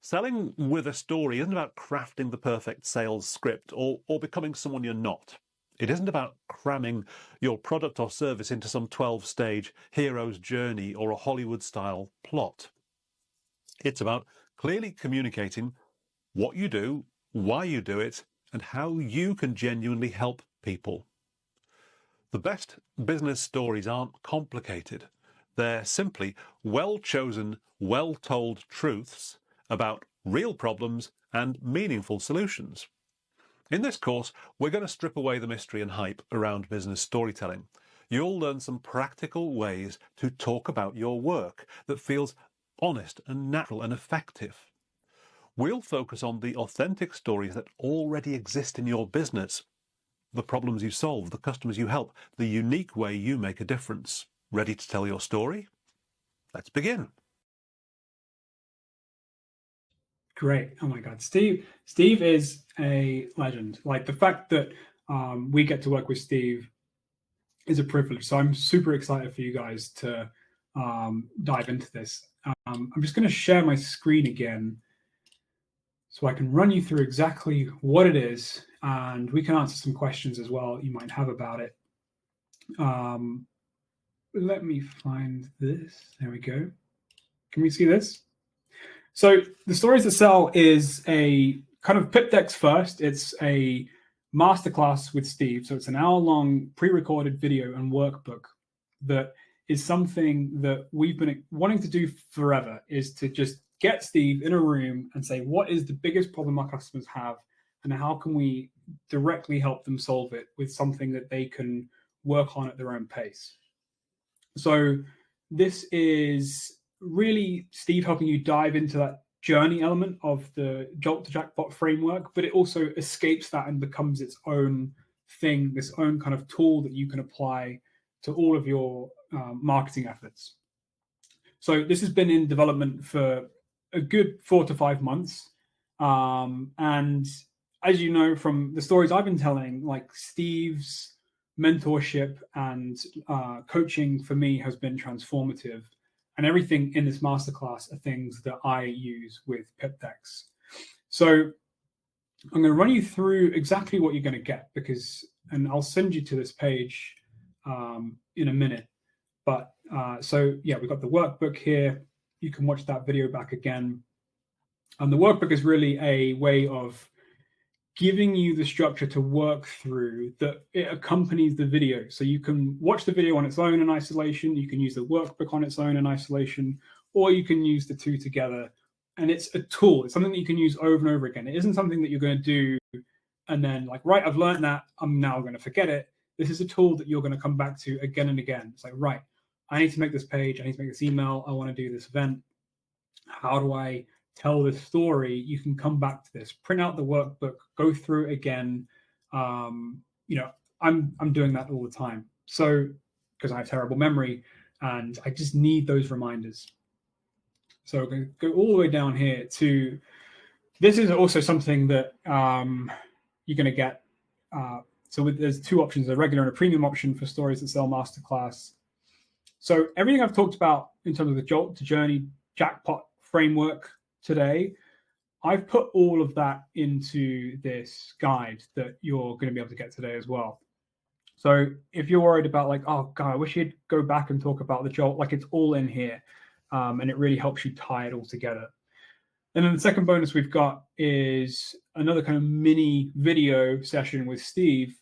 Selling with a story isn't about crafting the perfect sales script or becoming someone you're not. It isn't about cramming your product or service into some 12-stage hero's journey or a Hollywood-style plot. It's about clearly communicating what you do, why you do it, and how you can genuinely help people. The best business stories aren't complicated. They're simply well-chosen, well-told truths about real problems and meaningful solutions. In this course, we're going to strip away the mystery and hype around business storytelling. You'll learn some practical ways to talk about your work that feels honest and natural and effective. We'll focus on the authentic stories that already exist in your business, the problems you solve, the customers you help, the unique way you make a difference. Ready to tell your story? Let's begin.
Great. Oh my God. Steve is a legend. Like the fact that we get to work with Steve is a privilege. So I'm super excited for you guys to dive into this. I'm just going to share my screen again so I can run you through exactly what it is, and we can answer some questions as well you might have about it. Let me find this. There we go. Can we see this? So the Stories That Sell is a kind of Pip Decks first. It's a masterclass with Steve. So it's an hour-long pre-recorded video and workbook that is something that we've been wanting to do forever, is to just get Steve in a room and say, what is the biggest problem our customers have and how can we directly help them solve it with something that they can work on at their own pace. So this is really Steve helping you dive into that journey element of the Jolt to Jackpot framework, but it also escapes that and becomes its own thing, this own kind of tool that you can apply to all of your marketing efforts. So this has been in development for a good 4 to 5 months. And as you know from the stories I've been telling, like Steve's mentorship and coaching for me has been transformative. And everything in this masterclass are things that I use with Pip Decks. So I'm going to run you through exactly what you're going to get and I'll send you to this page in a minute. But so yeah, we've got the workbook here. You can watch that video back again. And the workbook is really a way of giving you the structure to work through that it accompanies the video. So you can watch the video on its own in isolation. You can use the workbook on its own in isolation, or you can use the two together. And it's a tool. It's something that you can use over and over again. It isn't something that you're going to do and then like, right, I've learned that. I'm now going to forget it. This is a tool that you're going to come back to again and again. It's like, right, I need to make this page. I need to make this email. I want to do this event. How do I tell this story? You can come back to this, print out the workbook, go through it again. You know, I'm doing that all the time. So because I have terrible memory and I just need those reminders. So we're going to go all the way down here to, this is also something that you're going to get. There's two options, a regular and a premium option for stories that sell Masterclass. So everything I've talked about in terms of the Jolt to Journey Jackpot framework today, I've put all of that into this guide that you're going to be able to get today as well. So if you're worried about like, oh God, I wish you'd go back and talk about the Jolt, like it's all in here. And it really helps you tie it all together. And then the second bonus we've got is another kind of mini video session with Steve,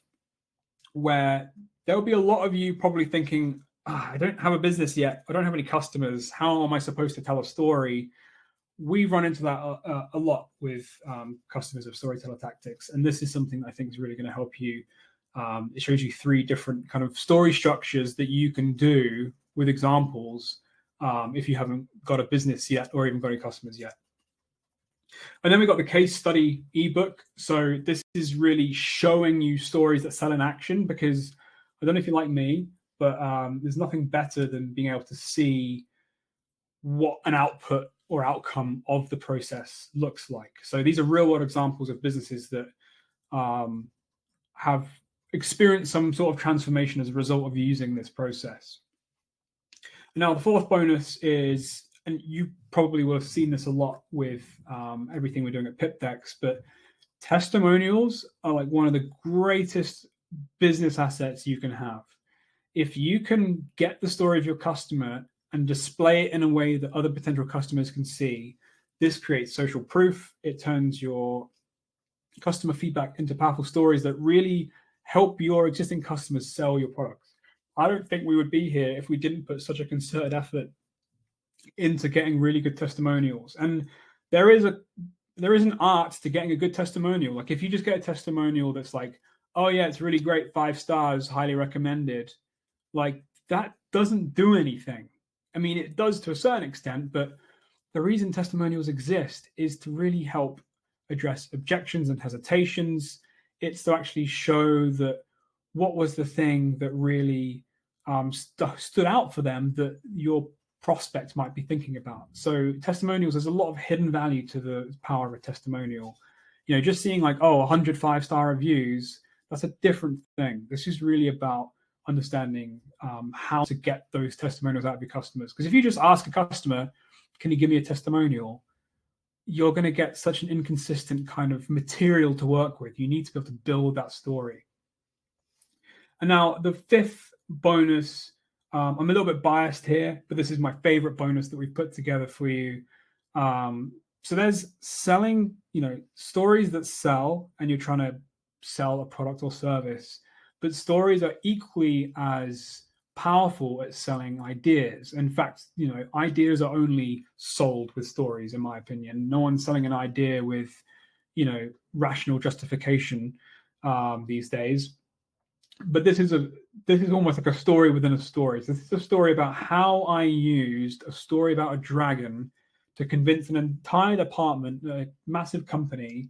where there'll be a lot of you probably thinking, I don't have a business yet. I don't have any customers. How am I supposed to tell a story? We run into that a lot with customers of Storyteller Tactics. And this is something that I think is really going to help you. It shows you 3 different kind of story structures that you can do with examples if you haven't got a business yet or even got any customers yet. And then we've got the case study ebook. So this is really showing you stories that sell in action, because I don't know if you're like me, but there's nothing better than being able to see what an output or outcome of the process looks like. So these are real world examples of businesses that have experienced some sort of transformation as a result of using this process. Now, the fourth bonus is, and you probably will have seen this a lot with everything we're doing at Pip Decks, but testimonials are like one of the greatest business assets you can have. If you can get the story of your customer and display it in a way that other potential customers can see, this creates social proof. It turns your customer feedback into powerful stories that really help your existing customers sell your products. I don't think we would be here if we didn't put such a concerted effort into getting really good testimonials. And there is an art to getting a good testimonial. Like if you just get a testimonial that's like, oh yeah, it's really great, 5 stars, highly recommended, like that doesn't do anything. I mean, it does to a certain extent, but the reason testimonials exist is to really help address objections and hesitations. It's to actually show that what was the thing that really stood out for them that your prospect might be thinking about. So testimonials, there's a lot of hidden value to the power of a testimonial. You know, just seeing like, oh, 100 5-star reviews, that's a different thing. This is really about understanding how to get those testimonials out of your customers. Because if you just ask a customer, can you give me a testimonial? You're going to get such an inconsistent kind of material to work with. You need to be able to build that story. And now the fifth bonus, I'm a little bit biased here, but this is my favorite bonus that we've put together for you. So there's selling, you know, stories that sell, and you're trying to sell a product or service, but stories are equally as powerful at selling ideas. In fact, you know, ideas are only sold with stories, in my opinion. No one's selling an idea with, you know, rational justification these days. But this is almost like a story within a story. This is a story about how I used a story about a dragon to convince an entire department, a massive company,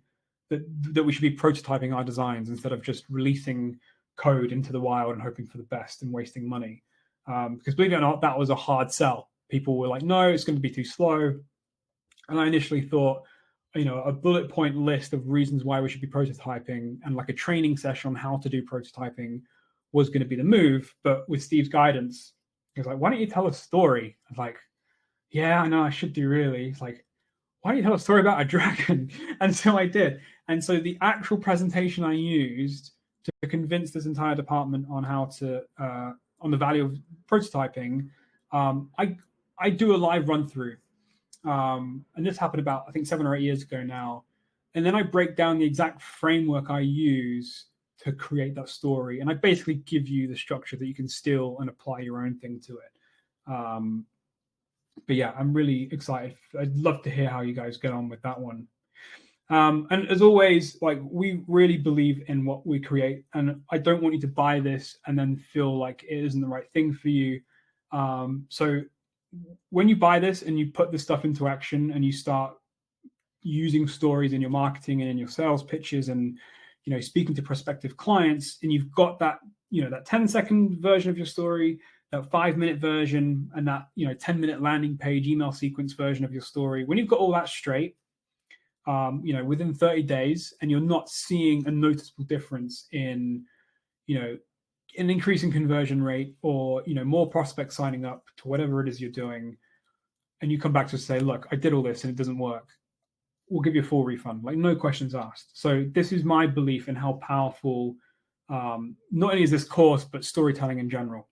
that we should be prototyping our designs instead of just releasing code into the wild and hoping for the best and wasting money. Because believe it or not, that was a hard sell. People were like, no, it's going to be too slow. And I initially thought, you know, a bullet point list of reasons why we should be prototyping and like a training session on how to do prototyping was going to be the move. But with Steve's guidance, he was like, why don't you tell a story? I was like, yeah, I know I should do really. It's like, why don't you tell a story about a dragon? And so I did. And so the actual presentation I used to convince this entire department on how to, on the value of prototyping, I do a live run through. And this happened about, I think, 7 or 8 years ago now. And then I break down the exact framework I use to create that story. And I basically give you the structure that you can steal and apply your own thing to it. But yeah, I'm really excited. I'd love to hear how you guys get on with that one. And as always, like, we really believe in what we create, and I don't want you to buy this and then feel like it isn't the right thing for you. So when you buy this and you put this stuff into action and you start using stories in your marketing and in your sales pitches and, you know, speaking to prospective clients, and you've got that, you know, that 10-second version of your story, that 5-minute version, and that, you know, 10-minute landing page email sequence version of your story, when you've got all that straight, you know, within 30 days, and you're not seeing a noticeable difference in, you know, an increasing conversion rate, or, you know, more prospects signing up to whatever it is you're doing, and you come back to say, look, I did all this and it doesn't work, we'll give you a full refund, like, no questions asked. So this is my belief in how powerful, not only is this course, but storytelling in general.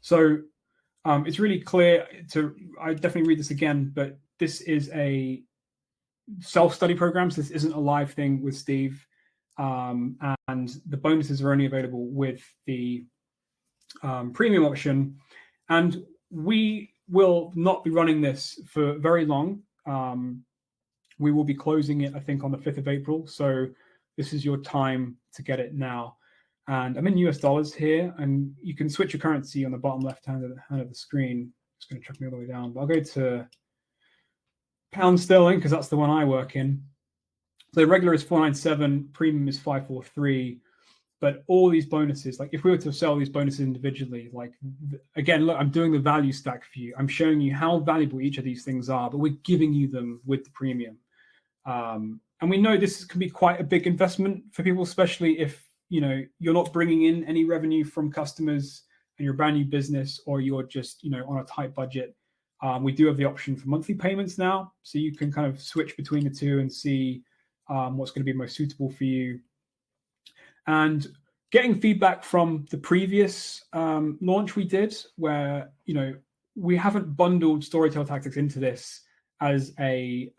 So it's really clear I definitely read this again, but this is a self-study program. So this isn't a live thing with Steve. And the bonuses are only available with the premium option. And we will not be running this for very long. We will be closing it, I think, on the 5th of April. So this is your time to get it now. And I'm in US dollars here, and you can switch your currency on the bottom left hand of the screen. It's going to chuck me all the way down, but I'll go to pound sterling because that's the one I work in. So regular is 497, premium is 543. But all these bonuses, like if we were to sell these bonuses individually, like, again, look, I'm doing the value stack for you. I'm showing you how valuable each of these things are, but we're giving you them with the premium. And we know this can be quite a big investment for people, especially if, you know, you're not bringing in any revenue from customers and you're a brand new business, or you're just, you know, on a tight budget. We do have the option for monthly payments now, so you can kind of switch between the two and see what's going to be most suitable for you. And getting feedback from the previous launch we did, where, you know, we haven't bundled Storytell Tactics into this as a,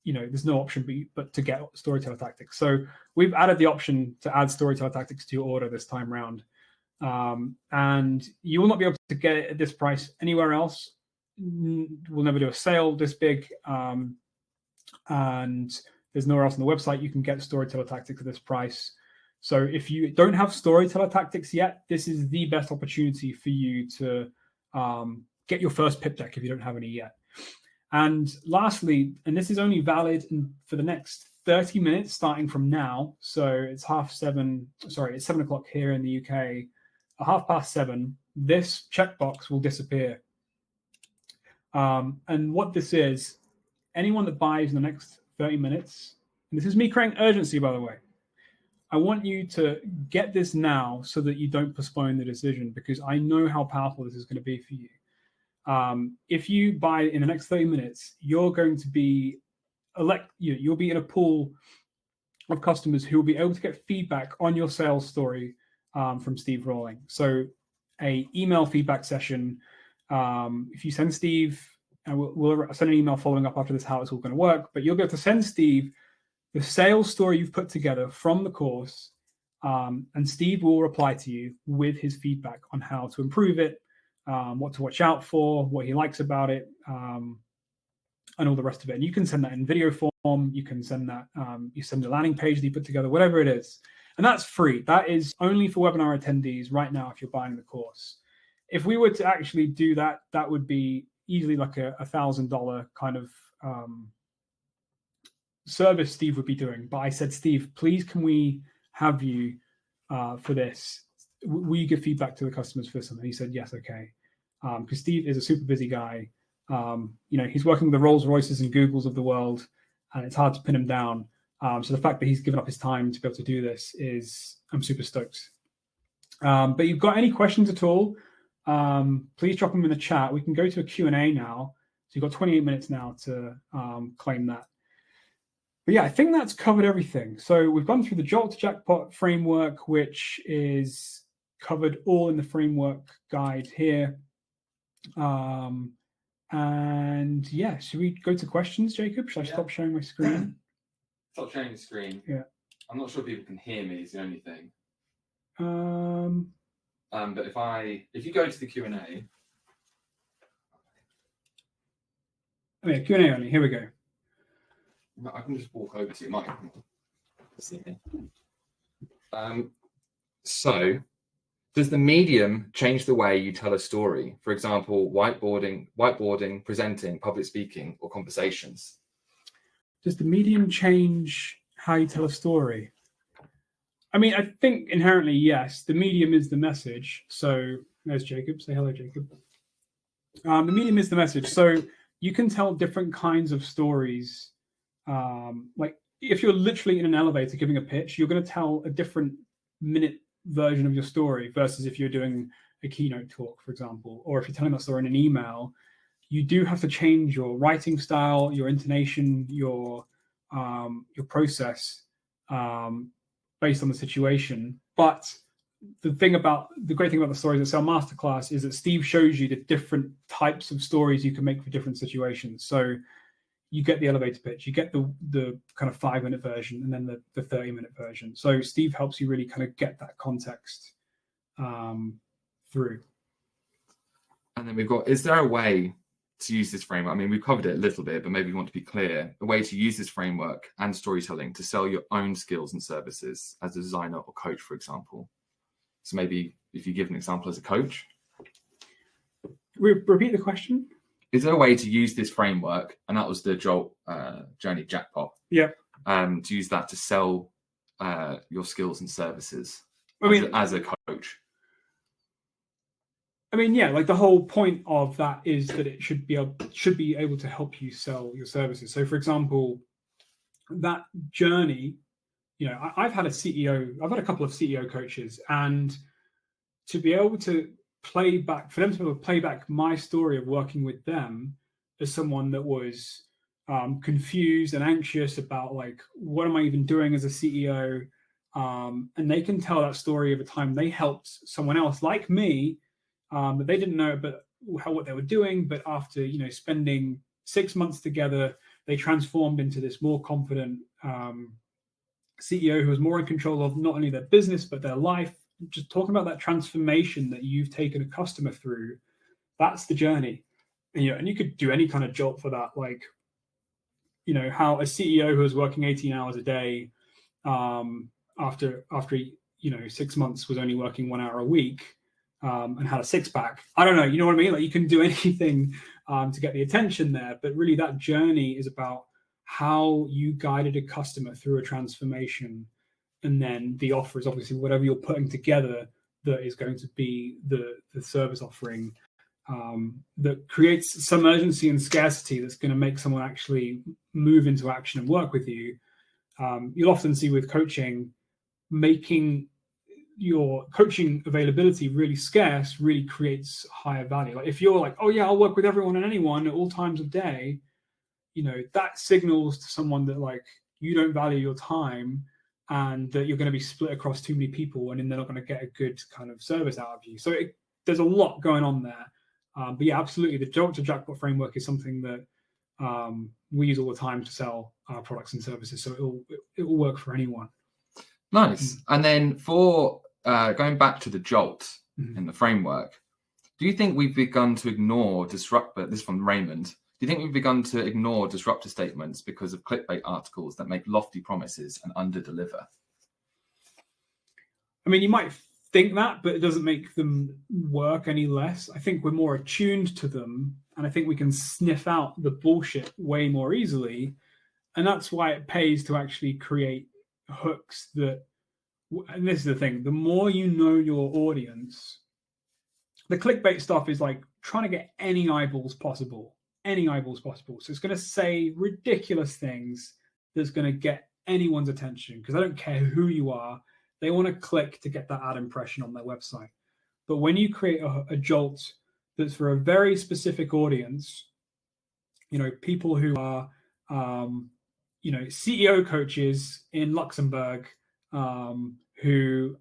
you know, there's no option but to get Storytell Tactics. So we've added the option to add Storytell Tactics to your order this time round. And you will not be able to get it at this price anywhere else. We'll never do a sale this big. And there's nowhere else on the website you can get Storyteller Tactics at this price. So if you don't have Storyteller Tactics yet, this is the best opportunity for you to get your first Pip Deck if you don't have any yet. And lastly, and this is only valid for the next 30 minutes starting from now. So it's 7 o'clock here in the UK. At 7:30, this checkbox will disappear. And what this is, anyone that buys in the next 30 minutes, and this is me creating urgency, by the way, I want you to get this now so that you don't postpone the decision, because I know how powerful this is going to be for you. If you buy in the next 30 minutes, you're going to be you'll be in a pool of customers who will be able to get feedback on your sales story from Steve Rawling. So a email feedback session. If you send Steve, and we'll send an email following up after this how it's all going to work, but you'll be able to send Steve the sales story you've put together from the course, and Steve will reply to you with his feedback on how to improve it, what to watch out for, what he likes about it, and all the rest of it. And you can send that in video form. You can send that, you send the landing page that you put together, whatever it is. And that's free. That is only for webinar attendees right now if you're buying the course. If we were to actually do that, that would be easily like a $1,000 kind of service Steve would be doing. But I said, Steve, please, can we have you for this? Will you give feedback to the customers for this? And he said, yes, okay. Because Steve is a super busy guy. You know, he's working with the Rolls Royces and Googles of the world, and it's hard to pin him down. So the fact that he's given up his time to be able to do this I'm super stoked. But you've got any questions at all, please drop them in the chat. We can go to a Q&A now. you've got 28 minutes now to claim that. But yeah, I think that's covered everything. So we've gone through the Jolt to Jackpot framework, which is covered all in the framework guide here. And yeah, should we go to questions, Jacob? Should I stop sharing my screen?
Stop sharing the screen.
Yeah.
I'm not sure people can hear me. Is the only thing. But if you go to the Q&A.
Oh yeah, Q&A only. Here we go.
I can just walk over to your mic. So, does the medium change the way you tell a story? For example, whiteboarding, presenting, public speaking, or conversations?
Does the medium change how you tell a story? I mean, I think inherently, yes. The medium is the message. So there's Jacob. Say hello, Jacob. The medium is the message. So you can tell different kinds of stories. Like if you're literally in an elevator giving a pitch, you're going to tell a different minute version of your story versus if you're doing a keynote talk, for example, or if you're telling that story in an email. You do have to change your writing style, your intonation, your process based on the situation. But the great thing about the stories at Sell Masterclass is that Steve shows you the different types of stories you can make for different situations. So you get the elevator pitch, you get the kind of 5-minute version, and then the 30-minute version. So Steve helps you really kind of get that context through.
And then we've got, is there a way to use this framework? I mean, we've covered it a little bit, but maybe we want to be clear, a way to use this framework and storytelling to sell your own skills and services as a designer or coach, for example. So maybe if you give an example as a coach.
Repeat the question.
Is there a way to use this framework, and that was the Jolt journey Jackpot, to use that to sell your skills and services as a coach?
I mean, yeah, like the whole point of that is that it should be able to help you sell your services. So, for example, that journey, I've had a couple of CEO coaches, and to be able to for them to be able to play back my story of working with them as someone that was confused and anxious about like, what am I even doing as a CEO? And they can tell that story of a time they helped someone else like me, but they didn't know about what they were doing. But after, spending 6 months together, they transformed into this more confident CEO who was more in control of not only their business, but their life. Just talking about that transformation that you've taken a customer through, that's the journey. And you could do any kind of Jolt for that. Like, how a CEO who was working 18 hours a day after 6 months was only working 1 hour a week and had a six-pack. I don't know, you know what I mean? Like, you can do anything to get the attention there, but really that journey is about how you guided a customer through a transformation. And then the offer is obviously whatever you're putting together that is going to be the service offering that creates some urgency and scarcity that's going to make someone actually move into action and work with you. You'll often see with coaching, making your coaching availability really scarce really creates higher value. Like if you're like, oh yeah, I'll work with everyone and anyone at all times of day, that signals to someone that like you don't value your time and that you're going to be split across too many people and then they're not going to get a good kind of service out of you. So there's a lot going on there. But yeah, absolutely. The Jolt to Jackpot framework is something that we use all the time to sell our products and services. So it will work for anyone.
Nice. And then for going back to the Jolt in the framework, do you think we've begun to ignore this is from Raymond. Do you think we've begun to ignore disruptor statements because of clickbait articles that make lofty promises and under-deliver?
I mean, you might think that, but it doesn't make them work any less. I think we're more attuned to them, and I think we can sniff out the bullshit way more easily. And that's why it pays to actually create hooks that, and this is the thing, the more you know your audience, the clickbait stuff is like trying to get any eyeballs possible. So it's going to say ridiculous things that's going to get anyone's attention because I don't care who you are. They want to click to get that ad impression on their website. But when you create a Jolt that's for a very specific audience, people who are, CEO coaches in Luxembourg who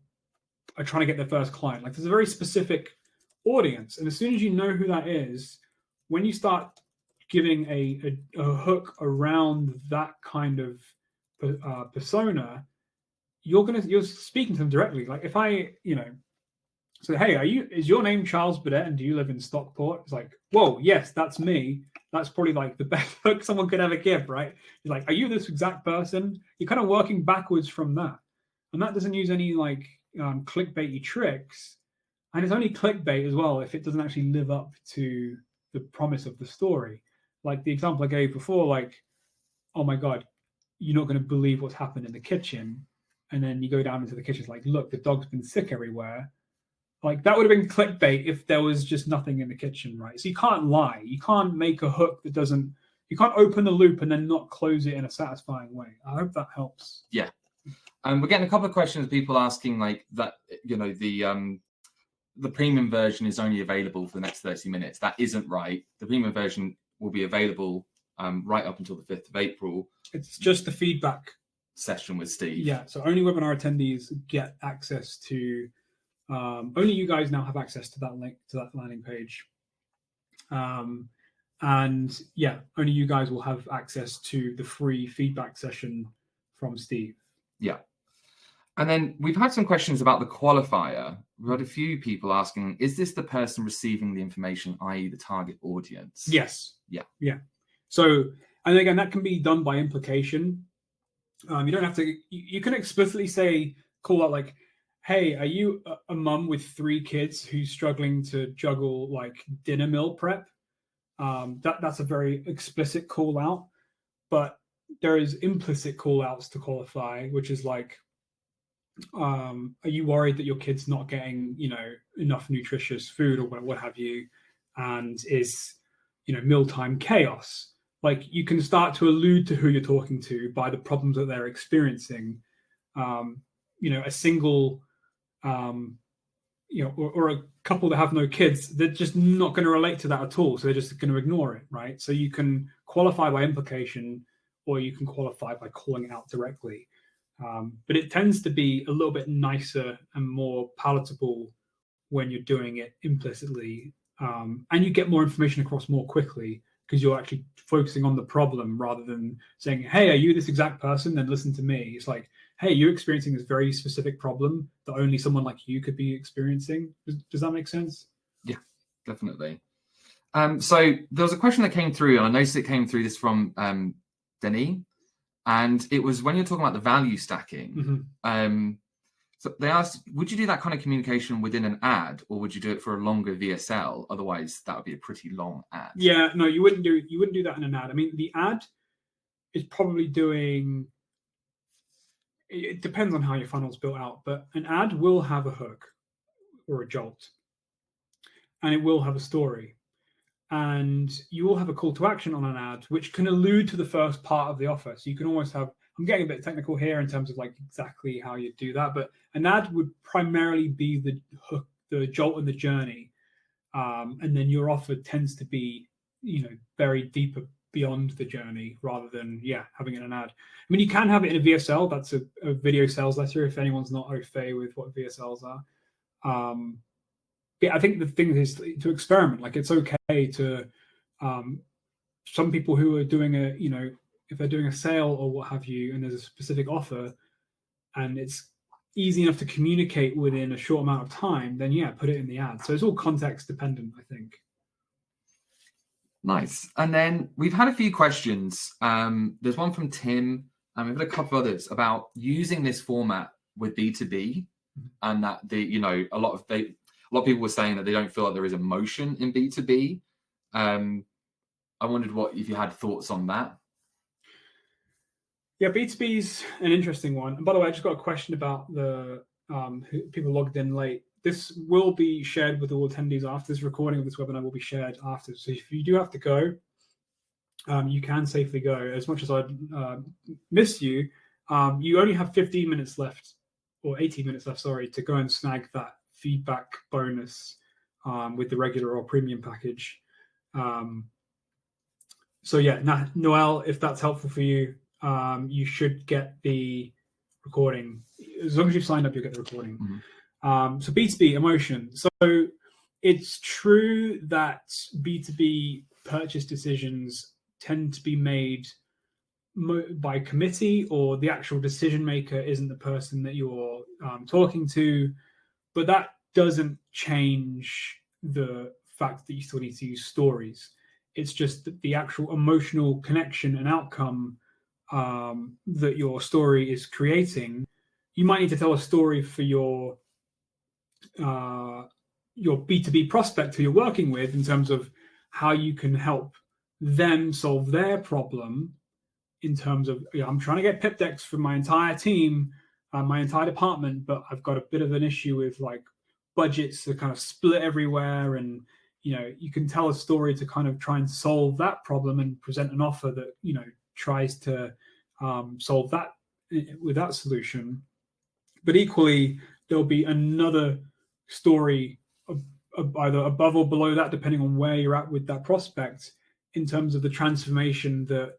are trying to get their first client. Like there's a very specific audience. And as soon as you know who that is, when you start giving a hook around that kind of persona, you're speaking to them directly. Like if I, say, hey, is your name Charles Burdett and do you live in Stockport? It's like, whoa, yes, that's me. That's probably like the best hook someone could ever give, right? It's like, are you this exact person? You're kind of working backwards from that. And that doesn't use any like clickbaity tricks. And it's only clickbait as well if it doesn't actually live up to the promise of the story. Like the example I gave before, like, oh my God, you're not going to believe what's happened in the kitchen. And then you go down into the kitchen, it's like, look, the dog's been sick everywhere. Like that would have been clickbait if there was just nothing in the kitchen, right? So you can't lie. You can't make a hook that doesn't, you can't open the loop and then not close it in a satisfying way. I hope that helps.
Yeah. We're getting a couple of questions, people asking like that, the premium version is only available for the next 30 minutes. That isn't right. The premium version will be available right up until the 5th of April.
It's just the feedback
session with Steve.
Yeah. So only webinar attendees get access to, only you guys now have access to that link, to that landing page. And yeah, only you guys will have access to the free feedback session from Steve.
Yeah. And then we've had some questions about the qualifier. We've had a few people asking, is this the person receiving the information, i.e. the target audience?
Yes.
Yeah.
Yeah. So, and again, that can be done by implication. You don't have to, you can explicitly say, call out like, hey, are you a mum with 3 kids who's struggling to juggle like dinner meal prep? That's a very explicit call out, but there is implicit call outs to qualify, which is like, are you worried that your kid's not getting, enough nutritious food or what have you? And is, mealtime chaos? Like you can start to allude to who you're talking to by the problems that they're experiencing. A single, or a couple that have no kids, they're just not going to relate to that at all. So they're just going to ignore it, right? So you can qualify by implication, or you can qualify by calling it out directly. But it tends to be a little bit nicer and more palatable when you're doing it implicitly. And you get more information across more quickly because you're actually focusing on the problem rather than saying, hey, are you this exact person? Then listen to me. It's like, hey, you're experiencing this very specific problem that only someone like you could be experiencing. Does that make sense?
Yeah, definitely. So there was a question that came through, and I noticed it came through this from Denis. And it was when you're talking about the value stacking.
Mm-hmm.
So they asked, would you do that kind of communication within an ad, or would you do it for a longer VSL? Otherwise, that would be a pretty long ad.
Yeah, no, you wouldn't do that in an ad. I mean, the ad is probably doing. It depends on how your funnel's built out, but an ad will have a hook or a jolt, and it will have a story. And you will have a call to action on an ad, which can allude to the first part of the offer. So you can almost have, I'm getting a bit technical here in terms of like exactly how you do that, but an ad would primarily be the hook, the jolt and the journey. And then your offer tends to be, very deeper beyond the journey rather than, having it in an ad. I mean, you can have it in a VSL. That's a video sales letter if anyone's not au fait with what VSLs are. I think the thing is to experiment. Like it's okay to, some people who are doing if they're doing a sale or what have you, and there's a specific offer and it's easy enough to communicate within a short amount of time, then put it in the ad. So it's all context dependent, I think.
Nice. And then we've had a few questions. There's one from Tim, and we've had a couple of others about using this format with B2B, and that a lot of people were saying that they don't feel like there is emotion in B2B. I wondered if you had thoughts on that.
Yeah, B2B is an interesting one. And by the way, I just got a question about the people logged in late. This will be shared with all attendees after. This recording of this webinar will be shared after. So if you do have to go, you can safely go. As much as I'd miss you, you only have 15 minutes left, or 18 minutes left, sorry, to go and snag that feedback bonus with the regular or premium package. So yeah, Noel, if that's helpful for you, you should get the recording. As long as you've signed up, you'll get the recording. So B2B emotion. So it's true that B2B purchase decisions tend to be made by committee, or the actual decision maker isn't the person that you're talking to, but that doesn't change the fact that you still need to use stories. It's just that the actual emotional connection and outcome that your story is creating. You might need to tell a story for your B2B prospect who you're working with in terms of how you can help them solve their problem. In terms of, I'm trying to get Pip Decks for my entire team, my entire department, but I've got a bit of an issue with like budgets that kind of split everywhere, and you can tell a story to kind of try and solve that problem and present an offer that tries to solve that with that solution. But equally, there'll be another story either above or below that, depending on where you're at with that prospect, in terms of the transformation that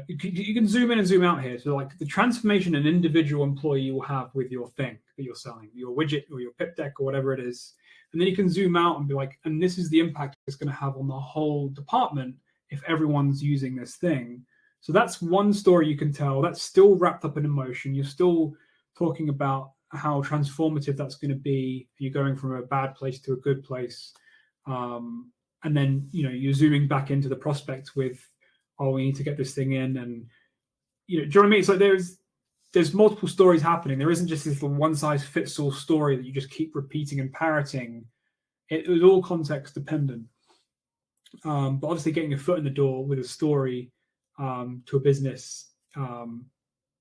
you can zoom in and zoom out here. So like the transformation an individual employee will have with your thing that you're selling, your widget or your Pip Deck or whatever it is. And then you can zoom out and be like, and this is the impact it's going to have on the whole department if everyone's using this thing. So that's one story you can tell. That's still wrapped up in emotion. You're still talking about how transformative that's going to be. You're going from a bad place to a good place. And then, you're zooming back into the prospect with, oh, we need to get this thing in. And, do you know what I mean? So there's multiple stories happening. There isn't just this one size fits all story that you just keep repeating and parroting. It was all context dependent. But obviously getting a foot in the door with a story to a business,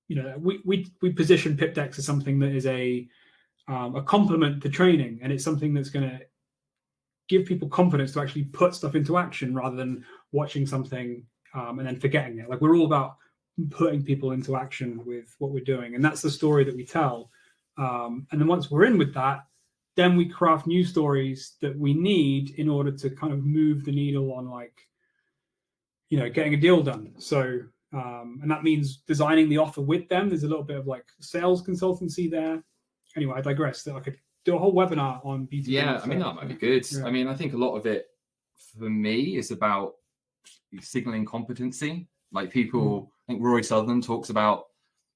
we position Pip Decks as something that is a complement to training, and it's something that's going to give people confidence to actually put stuff into action rather than watching something and then forgetting it. Like, we're all about putting people into action with what we're doing, and that's the story that we tell. And then once we're in with that, then we craft new stories that we need in order to kind of move the needle on, like, getting a deal done. So and that means designing the offer with them. There's a little bit of like sales consultancy there. Anyway, I digress. I could do a whole webinar on B2B.
Yeah, I mean, that might be good. Yeah. I mean, I think a lot of it for me is about signaling competency. Like people, I think Rory Sutherland talks about,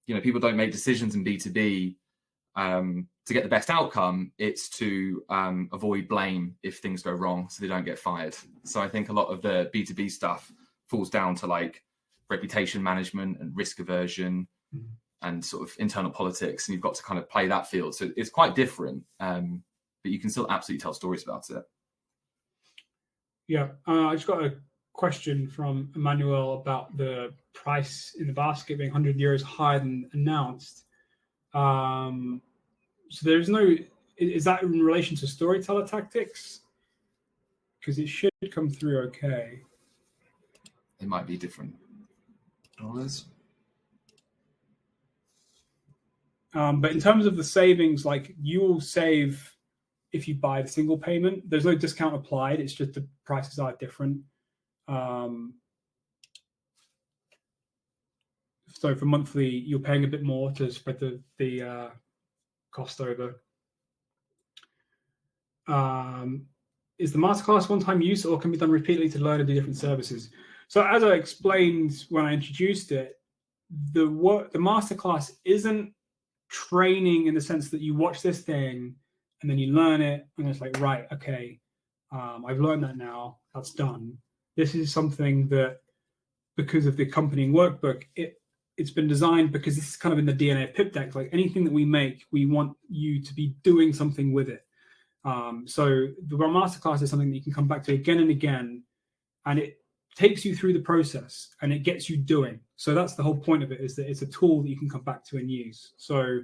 people don't make decisions in B2B to get the best outcome. It's to avoid blame if things go wrong so they don't get fired. So I think a lot of the B2B stuff falls down to like reputation management and risk aversion and sort of internal politics, and you've got to kind of play that field. So it's quite different, but you can still absolutely tell stories about it.
Yeah, I just got a question from Emmanuel about the price in the basket being €100 higher than announced. So there's no, is that in relation to storyteller tactics? Because it should come through okay.
It might be different dollars.
But in terms of the savings, like, you will save if you buy the single payment. There's no discount applied. It's just the prices are different. So for monthly, you're paying a bit more to spread the cost over. Is the Masterclass one-time use, or can be done repeatedly to learn and do different services? So as I explained when I introduced it, the Masterclass isn't training in the sense that you watch this thing and then you learn it and it's like, right, okay, I've learned that now, that's done. This is something that, because of the accompanying workbook, it's been designed because this is kind of in the DNA of Pip Decks. Like, anything that we make, we want you to be doing something with it. So the Masterclass is something that you can come back to again and again, and it takes you through the process and it gets you doing. So that's the whole point of it, is that it's a tool that you can come back to and use. So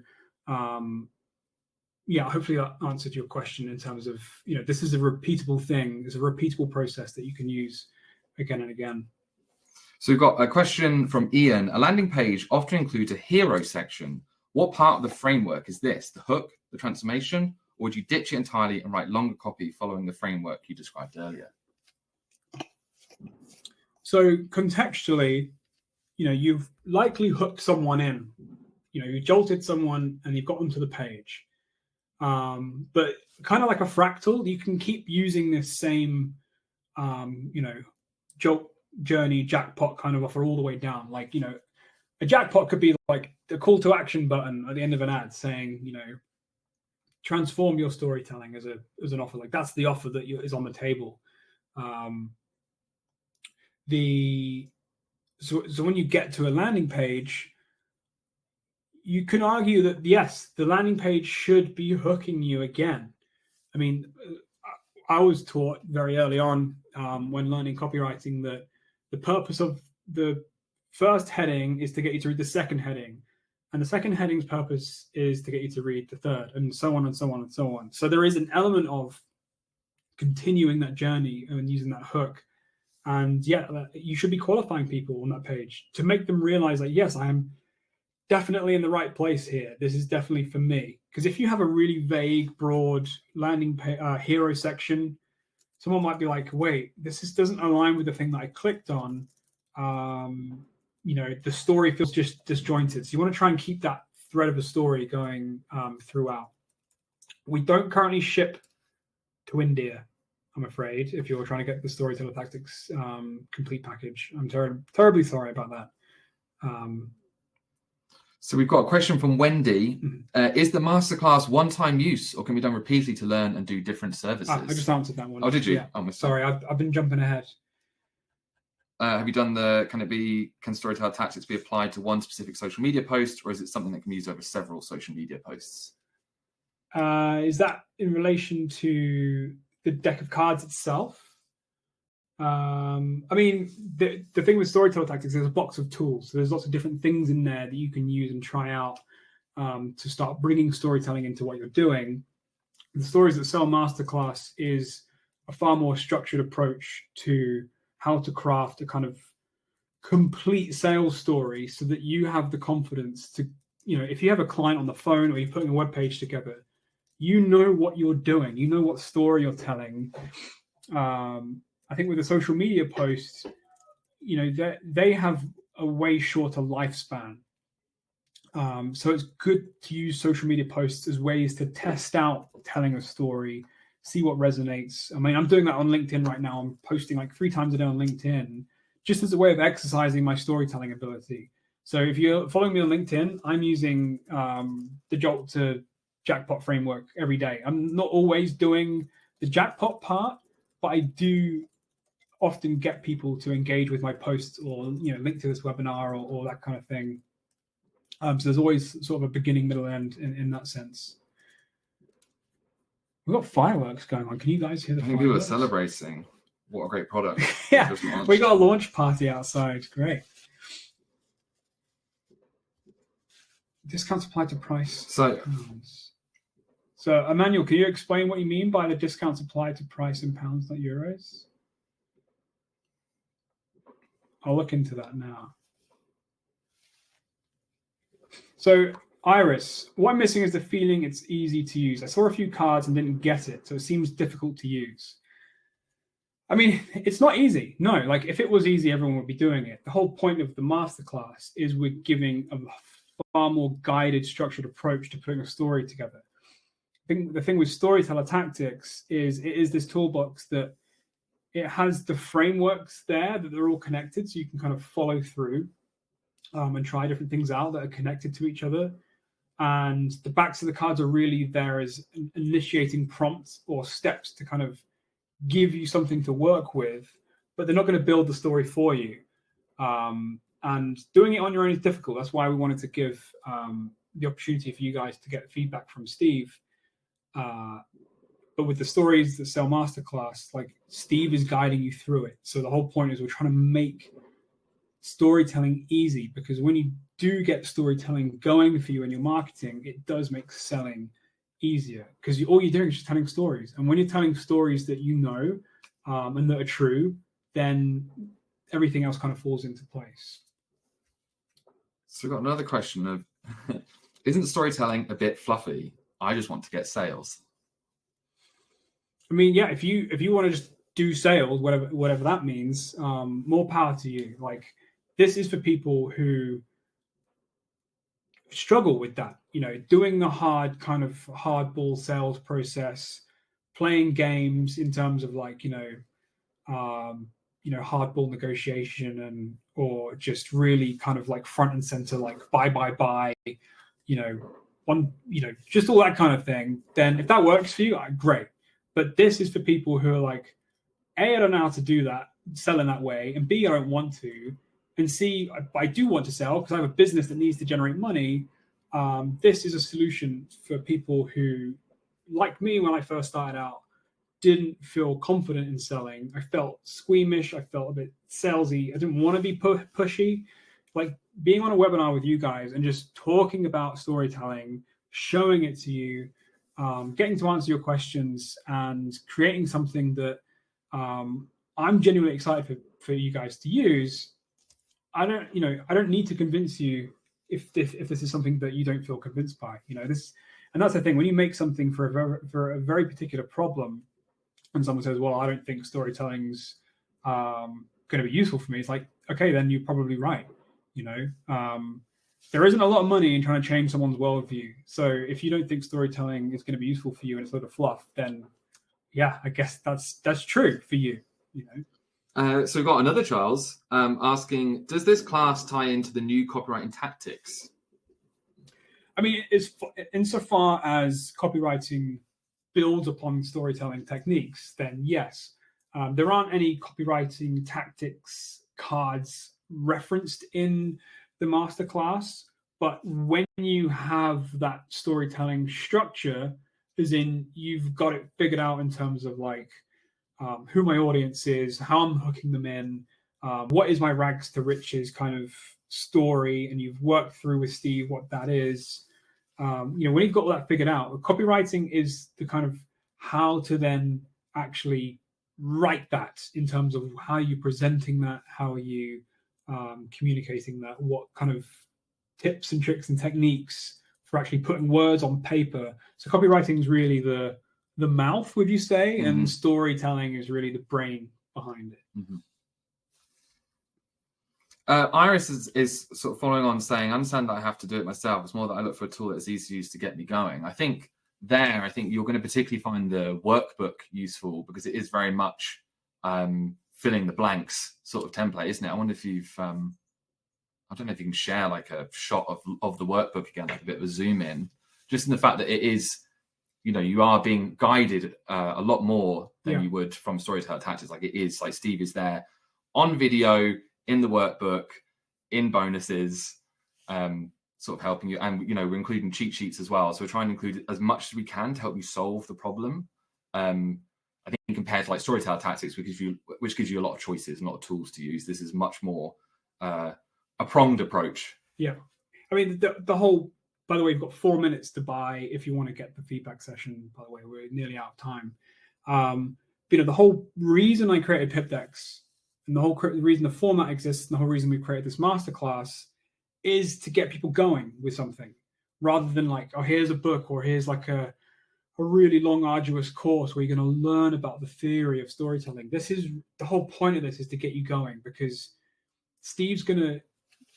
yeah, hopefully that answered your question in terms of, this is a repeatable thing. It's a repeatable process that you can use again and again.
So we've got a question from Ian. A landing page often includes a hero section. What part of the framework is this? The hook, the transformation, or would you ditch it entirely and write longer copy following the framework you described earlier?
So contextually, you've likely hooked someone in. You jolted someone and you've got them to the page. But kind of like a fractal, you can keep using this same, jolt journey jackpot kind of offer all the way down. Like, a jackpot could be like a call to action button at the end of an ad saying, transform your storytelling as an offer. Like that's the offer that is on the table. So when you get to a landing page, you can argue that yes, the landing page should be hooking you again. I mean, I was taught very early on when learning copywriting that the purpose of the first heading is to get you to read the second heading, and the second heading's purpose is to get you to read the third, and so on and so on and so on. So there is an element of continuing that journey and using that hook. And yeah, you should be qualifying people on that page to make them realize that, yes, I am definitely in the right place here. This is definitely for me. Because if you have a really vague, broad landing hero section, someone might be like, wait, this doesn't align with the thing that I clicked on. The story feels just disjointed. So you want to try and keep that thread of a story going throughout. We don't currently ship to India, I'm afraid, if you're trying to get the Storyteller Tactics complete package. I'm terribly sorry about that.
So we've got a question from Wendy. Is the masterclass one-time use, or can be done repeatedly to learn and do different services?
I just answered that one.
Oh, did you?
Yeah.
Oh,
sorry, I've been jumping ahead.
Have you done can Storyteller Tactics be applied to one specific social media post, or is it something that can be used over several social media posts?
Is that in relation to the deck of cards itself? I mean, the thing with Storyteller Tactics, there's a box of tools. So there's lots of different things in there that you can use and try out to start bringing storytelling into what you're doing. The Stories That Sell Masterclass is a far more structured approach to how to craft a kind of complete sales story so that you have the confidence to, if you have a client on the phone or you're putting a web page together, you know what you're doing, you know what story you're telling. I think with the social media posts, they have a way shorter lifespan. So it's good to use social media posts as ways to test out telling a story, see what resonates. I mean, I'm doing that on LinkedIn right now. I'm posting like 3 times a day on LinkedIn, just as a way of exercising my storytelling ability. So if you're following me on LinkedIn, I'm using the Jolt to Jackpot framework every day. I'm not always doing the Jackpot part, but I do often get people to engage with my posts or link to this webinar or that kind of thing. So there's always sort of a beginning, middle, end in that sense. We've got fireworks going on. Can you guys hear the fireworks?
People are celebrating. What a great product.
Yeah, we got a launch party outside. Great. Discounts applied to price. So Emmanuel, can you explain what you mean by the discounts applied to price in pounds, not euros? I'll look into that now. So Iris, what I'm missing is the feeling it's easy to use. I saw a few cards and didn't get it, so it seems difficult to use. I mean, it's not easy. No, like if it was easy, everyone would be doing it. The whole point of the masterclass is we're giving a far more guided, structured approach to putting a story together. I think the thing with Storyteller Tactics is it is this toolbox that it has the frameworks there that they're all connected, so you can kind of follow through and try different things out that are connected to each other. And the backs of the cards are really there as initiating prompts or steps to kind of give you something to work with, but they're not going to build the story for you. And doing it on your own is difficult. That's why we wanted to give the opportunity for you guys to get feedback from Steve. But with the Stories That Sell Masterclass, like Steve is guiding you through it. So the whole point is we're trying to make storytelling easy, because when you do get storytelling going for you in your marketing, it does make selling easier, because all you're doing is just telling stories. And when you're telling stories that you know and that are true, then everything else kind of falls into place.
So we've got another question of, isn't storytelling a bit fluffy? I just want to get sales.
I mean, yeah, if you want to just do sales, whatever that means, more power to you. Like, this is for people who struggle with that, doing the hardball sales process, playing games in terms of like, hardball negotiation or just really kind of like front and center, like buy, just all that kind of thing. Then if that works for you, great. But this is for people who are like, A, I don't know how to do that, sell in that way, and B, I don't want to, and C, I do want to sell because I have a business that needs to generate money. This is a solution for people who, like me when I first started out, didn't feel confident in selling. I felt squeamish. I felt a bit salesy. I didn't want to be pushy. Like being on a webinar with you guys and just talking about storytelling, showing it to you, getting to answer your questions and creating something that I'm genuinely excited for you guys to use. I don't need to convince you if this is something that you don't feel convinced by. This, and that's the thing. When you make something for a very particular problem, and someone says, "Well, I don't think storytelling's going to be useful for me," it's like, okay, then you're probably right. There isn't a lot of money in trying to change someone's worldview. So if you don't think storytelling is going to be useful for you and it's a lot of fluff, then yeah, I guess that's true for you.
So we've got another Charles asking, does this class tie into the new copywriting tactics?
I mean, it's insofar as copywriting builds upon storytelling techniques, then yes. There aren't any copywriting tactics cards referenced in the masterclass, but when you have that storytelling structure, as in you've got it figured out in terms of like who my audience is, how I'm hooking them in, what is my rags to riches kind of story, and you've worked through with Steve what that is. When you've got all that figured out, copywriting is the kind of how to then actually write that in terms of how you're presenting that, how are you communicating that, what kind of tips and tricks and techniques for actually putting words on paper. So copywriting is really the mouth, would you say? Mm-hmm. And storytelling is really the brain behind it.
Mm-hmm. Iris is sort of following on saying, I understand that I have to do it myself. It's more that I look for a tool that's easy to use to get me going. I think you're going to particularly find the workbook useful because it is very much filling the blanks sort of template, isn't it? I wonder if you've, I don't know if you can share like a shot of the workbook again, like a bit of a zoom in, just in the fact that it is, you are being guided a lot more than you would from Storyteller Tactics. Like it is, like Steve is there on video, in the workbook, in bonuses, sort of helping you. And, we're including cheat sheets as well. So we're trying to include as much as we can to help you solve the problem. I think compared to like Storyteller Tactics, which gives you a lot of choices, a lot of tools to use, this is much more a pronged approach. Yeah.
I mean, the whole, by the way, you've got 4 minutes to buy if you want to get the feedback session. By the way, we're nearly out of time. The whole reason I created Pip Decks and the whole reason the format exists and the whole reason we created this masterclass is to get people going with something rather than like, oh, here's a book or here's like a really long, arduous course where you're going to learn about the theory of storytelling. This is the whole point of this, is to get you going, because Steve's going to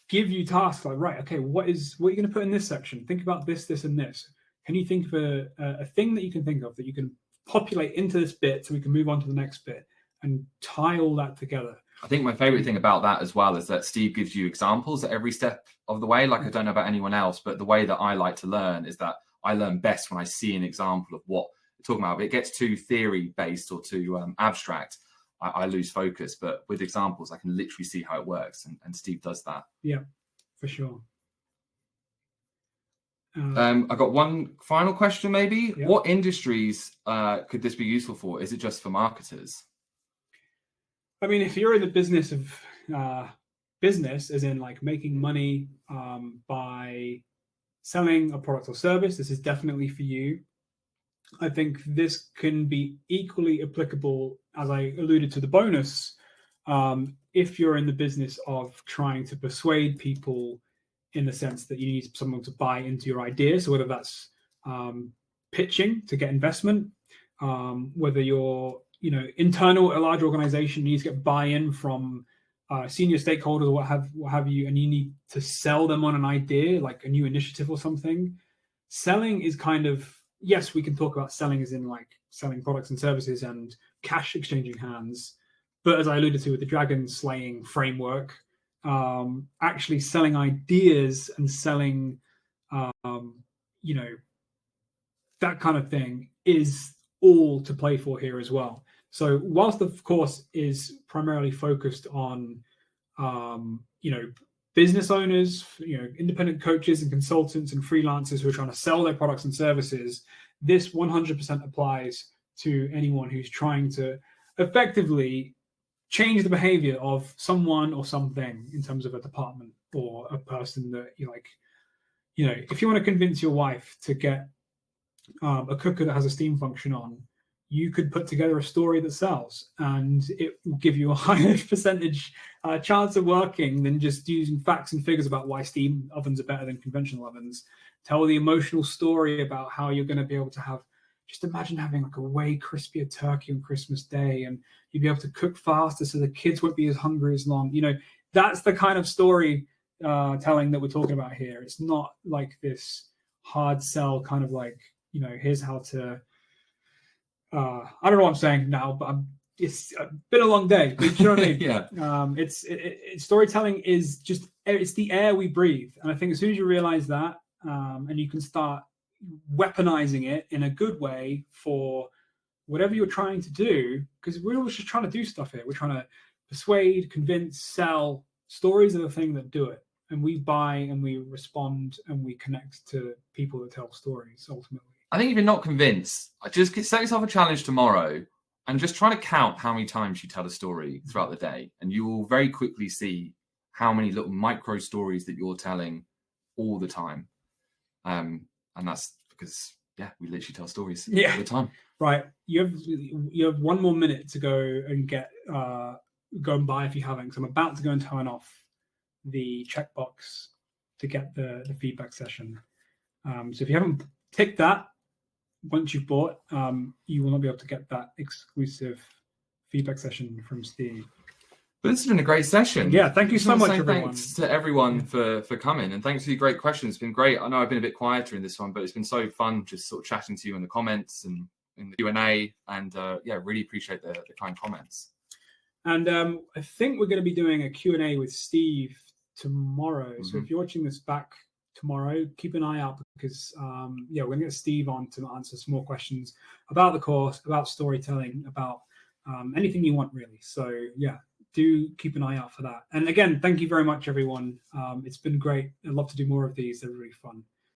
give you tasks like, right, okay, what are you going to put in this section? Think about this, this, and this. Can you think of a thing that you can think of that you can populate into this bit so we can move on to the next bit and tie all that together?
I think my favorite thing about that as well is that Steve gives you examples at every step of the way. Like, I don't know about anyone else, but the way that I like to learn is that I learn best when I see an example of what we're talking about. If it gets too theory based or too abstract, I lose focus. But with examples, I can literally see how it works. And Steve does that.
Yeah, for sure.
I got one final question, maybe.
Yeah.
What industries could this be useful for? Is it just for marketers?
I mean, if you're in the business of business, as in like making money by selling a product or service, this is definitely for you. I think this can be equally applicable, as I alluded to the bonus, if you're in the business of trying to persuade people in the sense that you need someone to buy into your idea. So whether that's pitching to get investment, whether you're internal, a large organization needs to get buy-in from senior stakeholders or what have you, and you need to sell them on an idea, like a new initiative or something. Selling is kind of, yes, we can talk about selling as in like selling products and services and cash exchanging hands. But as I alluded to with the dragon slaying framework, actually selling ideas and selling, that kind of thing is all to play for here as well. So whilst the course is primarily focused on, business owners, independent coaches and consultants and freelancers who are trying to sell their products and services, this 100% applies to anyone who's trying to effectively change the behavior of someone or something in terms of a department or a person that you like. If you want to convince your wife to get a cooker that has a steam function on, you could put together a story that sells, and it will give you a higher percentage chance of working than just using facts and figures about why steam ovens are better than conventional ovens. Tell the emotional story about how you're going to be able to have, just imagine having like a way crispier turkey on Christmas Day, and you'd be able to cook faster so the kids won't be as hungry as long. That's the kind of story telling that we're talking about here. It's not like this hard sell kind of like, here's how to, I don't know what I'm saying now, but it's been a long day. But you know what I mean?
Yeah.
It's storytelling is just, it's the air we breathe. And I think as soon as you realize that, and you can start weaponizing it in a good way for whatever you're trying to do, because we're always just trying to do stuff here. We're trying to persuade, convince, sell. Stories are the thing that do it. And we buy and we respond and we connect to people that tell stories ultimately.
I think if you're not convinced, just set yourself a challenge tomorrow and just try to count how many times you tell a story throughout the day. And you will very quickly see how many little micro stories that you're telling all the time. And that's because, we literally tell stories all the time.
Right. You have 1 more minute to go and go and buy if you haven't. Because I'm about to go and turn off the checkbox to get the feedback session. So if you haven't ticked that, once you've bought, you will not be able to get that exclusive feedback session from Steve.
But this has been a great session.
Yeah, thank you so much, everyone.
Thanks to everyone for coming, and thanks for your great questions. It's been great. I know I've been a bit quieter in this one, but it's been so fun just sort of chatting to you in the comments and in the Q&A, and really appreciate the kind comments. And
I think we're going to be doing a Q&A with Steve tomorrow. So if you're watching this back tomorrow, keep an eye out, because we're going to get Steve on to answer some more questions about the course, about storytelling, about anything you want really. So do keep an eye out for that. And again, thank you very much, everyone. It's been great. I'd love to do more of these. They're really fun.